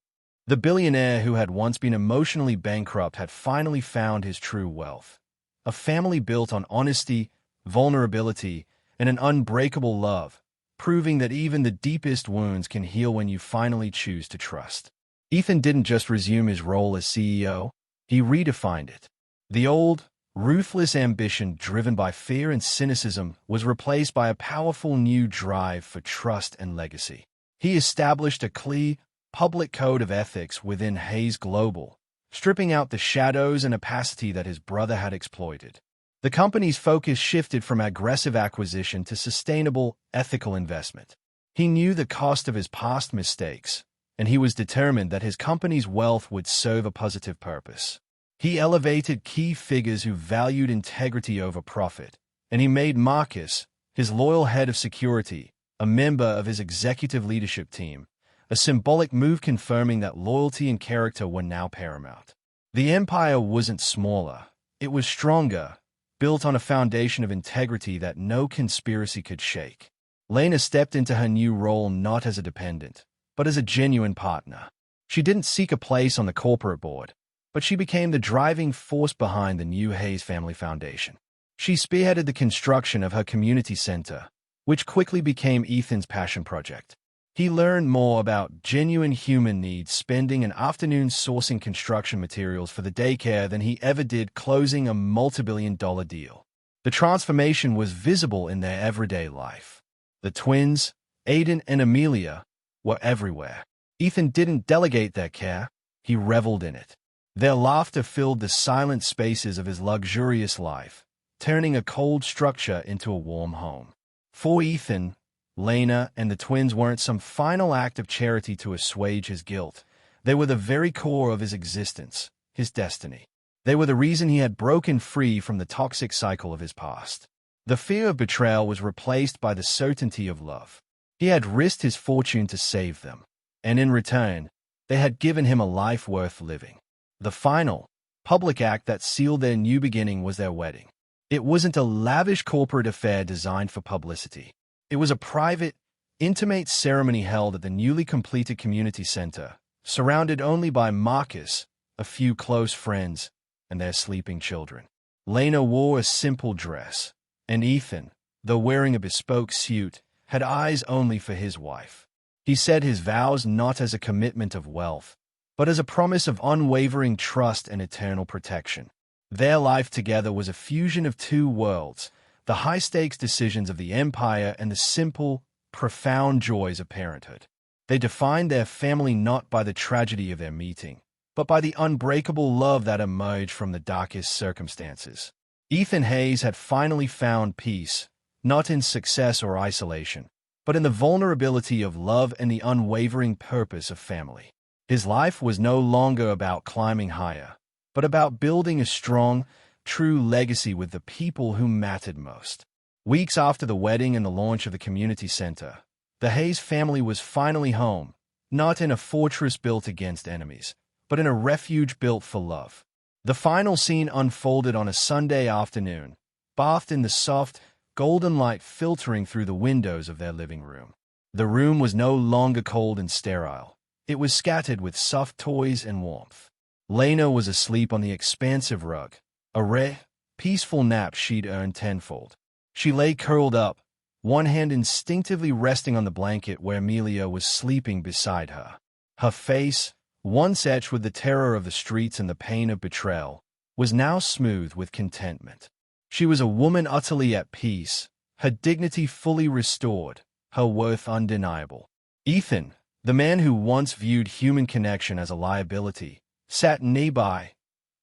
The billionaire who had once been emotionally bankrupt had finally found his true wealth. A family built on honesty, vulnerability, and an unbreakable love, proving that even the deepest wounds can heal when you finally choose to trust. Ethan didn't just resume his role as CEO, he redefined it. The old, ruthless ambition driven by fear and cynicism was replaced by a powerful new drive for trust and legacy. He established a clear, public code of ethics within Hayes Global, stripping out the shadows and opacity that his brother had exploited. The company's focus shifted from aggressive acquisition to sustainable, ethical investment. He knew the cost of his past mistakes, and he was determined that his company's wealth would serve a positive purpose. He elevated key figures who valued integrity over profit, and he made Marcus, his loyal head of security, a member of his executive leadership team, a symbolic move confirming that loyalty and character were now paramount. The empire wasn't smaller, it was stronger, built on a foundation of integrity that no conspiracy could shake. Lena stepped into her new role not as a dependent, but as a genuine partner. She didn't seek a place on the corporate board, but she became the driving force behind the new Hayes Family Foundation. She spearheaded the construction of her community center, which quickly became Ethan's passion project. He learned more about genuine human needs spending an afternoon sourcing construction materials for the daycare than he ever did closing a multi-billion-dollar deal. The transformation was visible in their everyday life. The twins, Aiden and Amelia, were everywhere. Ethan didn't delegate their care, he reveled in it. Their laughter filled the silent spaces of his luxurious life, turning a cold structure into a warm home. For Ethan, Lena and the twins weren't some final act of charity to assuage his guilt. They were the very core of his existence, his destiny. They were the reason he had broken free from the toxic cycle of his past. The fear of betrayal was replaced by the certainty of love. He had risked his fortune to save them, and in return, they had given him a life worth living. The final, public act that sealed their new beginning was their wedding. It wasn't a lavish corporate affair designed for publicity. It was a private, intimate ceremony held at the newly completed community center, surrounded only by Marcus, a few close friends, and their sleeping children. Lena wore a simple dress, and Ethan, though wearing a bespoke suit, had eyes only for his wife. He said his vows not as a commitment of wealth, but as a promise of unwavering trust and eternal protection. Their life together was a fusion of two worlds, the high-stakes decisions of the empire and the simple, profound joys of parenthood. They defined their family not by the tragedy of their meeting, but by the unbreakable love that emerged from the darkest circumstances. Ethan Hayes had finally found peace, not in success or isolation, but in the vulnerability of love and the unwavering purpose of family. His life was no longer about climbing higher, but about building a strong, true legacy with the people who mattered most. Weeks after the wedding and the launch of the community center, the Hayes family was finally home, not in a fortress built against enemies, but in a refuge built for love. The final scene unfolded on a Sunday afternoon, bathed in the soft, golden light filtering through the windows of their living room. The room was no longer cold and sterile. It was scattered with soft toys and warmth. Lena was asleep on the expansive rug, a rare, peaceful nap she'd earned tenfold. She lay curled up, one hand instinctively resting on the blanket where Amelia was sleeping beside her. Her face, once etched with the terror of the streets and the pain of betrayal, was now smooth with contentment. She was a woman utterly at peace, her dignity fully restored, her worth undeniable. Ethan, the man who once viewed human connection as a liability, sat nearby,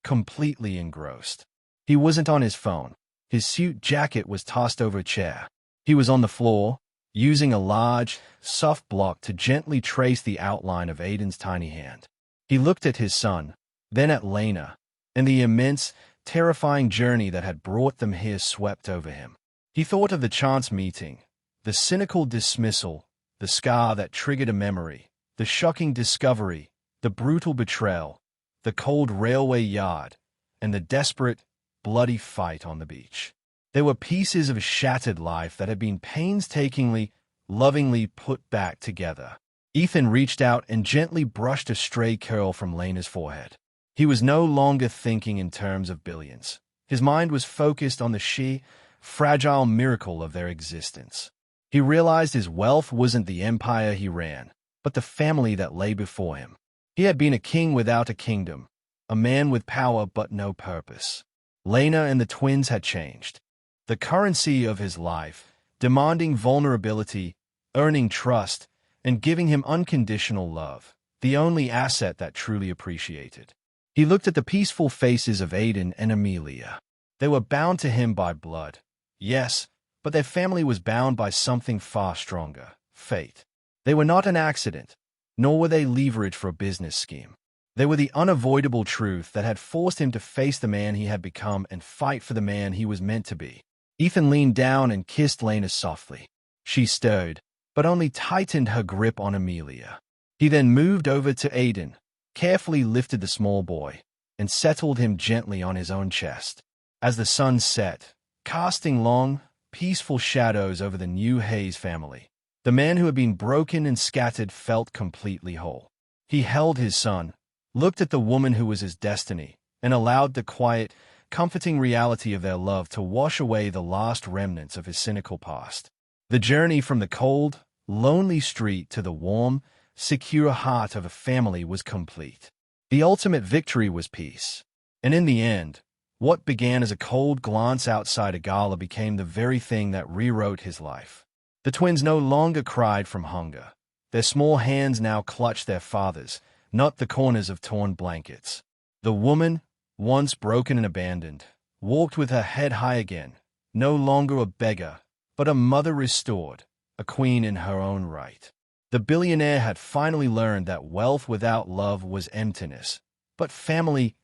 completely engrossed. He wasn't on his phone. His suit jacket was tossed over a chair. He was on the floor, using a large, soft block to gently trace the outline of Aiden's tiny hand. He looked at his son, then at Lena, and the immense, terrifying journey that had brought them here swept over him. He thought of the chance meeting, the cynical dismissal, the scar that triggered a memory, the shocking discovery, the brutal betrayal, the cold railway yard, and the desperate, bloody fight on the beach. There were pieces of a shattered life that had been painstakingly, lovingly put back together. Ethan reached out and gently brushed a stray curl from Lena's forehead. He was no longer thinking in terms of billions. His mind was focused on the sheer, fragile miracle of their existence. He realized his wealth wasn't the empire he ran, but the family that lay before him. He had been a king without a kingdom, a man with power but no purpose. Lena and the twins had changed. The currency of his life, demanding vulnerability, earning trust, and giving him unconditional love, the only asset that truly appreciated. He looked at the peaceful faces of Aiden and Amelia. They were bound to him by blood, yes, but their family was bound by something far stronger, fate. They were not an accident, nor were they leverage for a business scheme. They were the unavoidable truth that had forced him to face the man he had become and fight for the man he was meant to be. Ethan leaned down and kissed Lena softly. She stirred, but only tightened her grip on Amelia. He then moved over to Aiden, carefully lifted the small boy, and settled him gently on his own chest. As the sun set, casting long, peaceful shadows over the new Hayes family, the man who had been broken and scattered felt completely whole. He held his son, looked at the woman who was his destiny, and allowed the quiet, comforting reality of their love to wash away the last remnants of his cynical past. The journey from the cold, lonely street to the warm, secure heart of a family was complete. The ultimate victory was peace. And in the end, what began as a cold glance outside a gala became the very thing that rewrote his life. The twins no longer cried from hunger. Their small hands now clutched their father's, not the corners of torn blankets. The woman, once broken and abandoned, walked with her head high again, no longer a beggar, but a mother restored, a queen in her own right. The billionaire had finally learned that wealth without love was emptiness, but family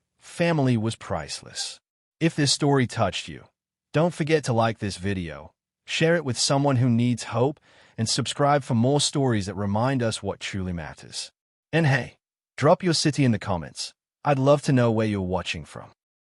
was priceless. If this story touched you, don't forget to like this video, share it with someone who needs hope, and subscribe for more stories that remind us what truly matters. And hey, drop your city in the comments. I'd love to know where you're watching from.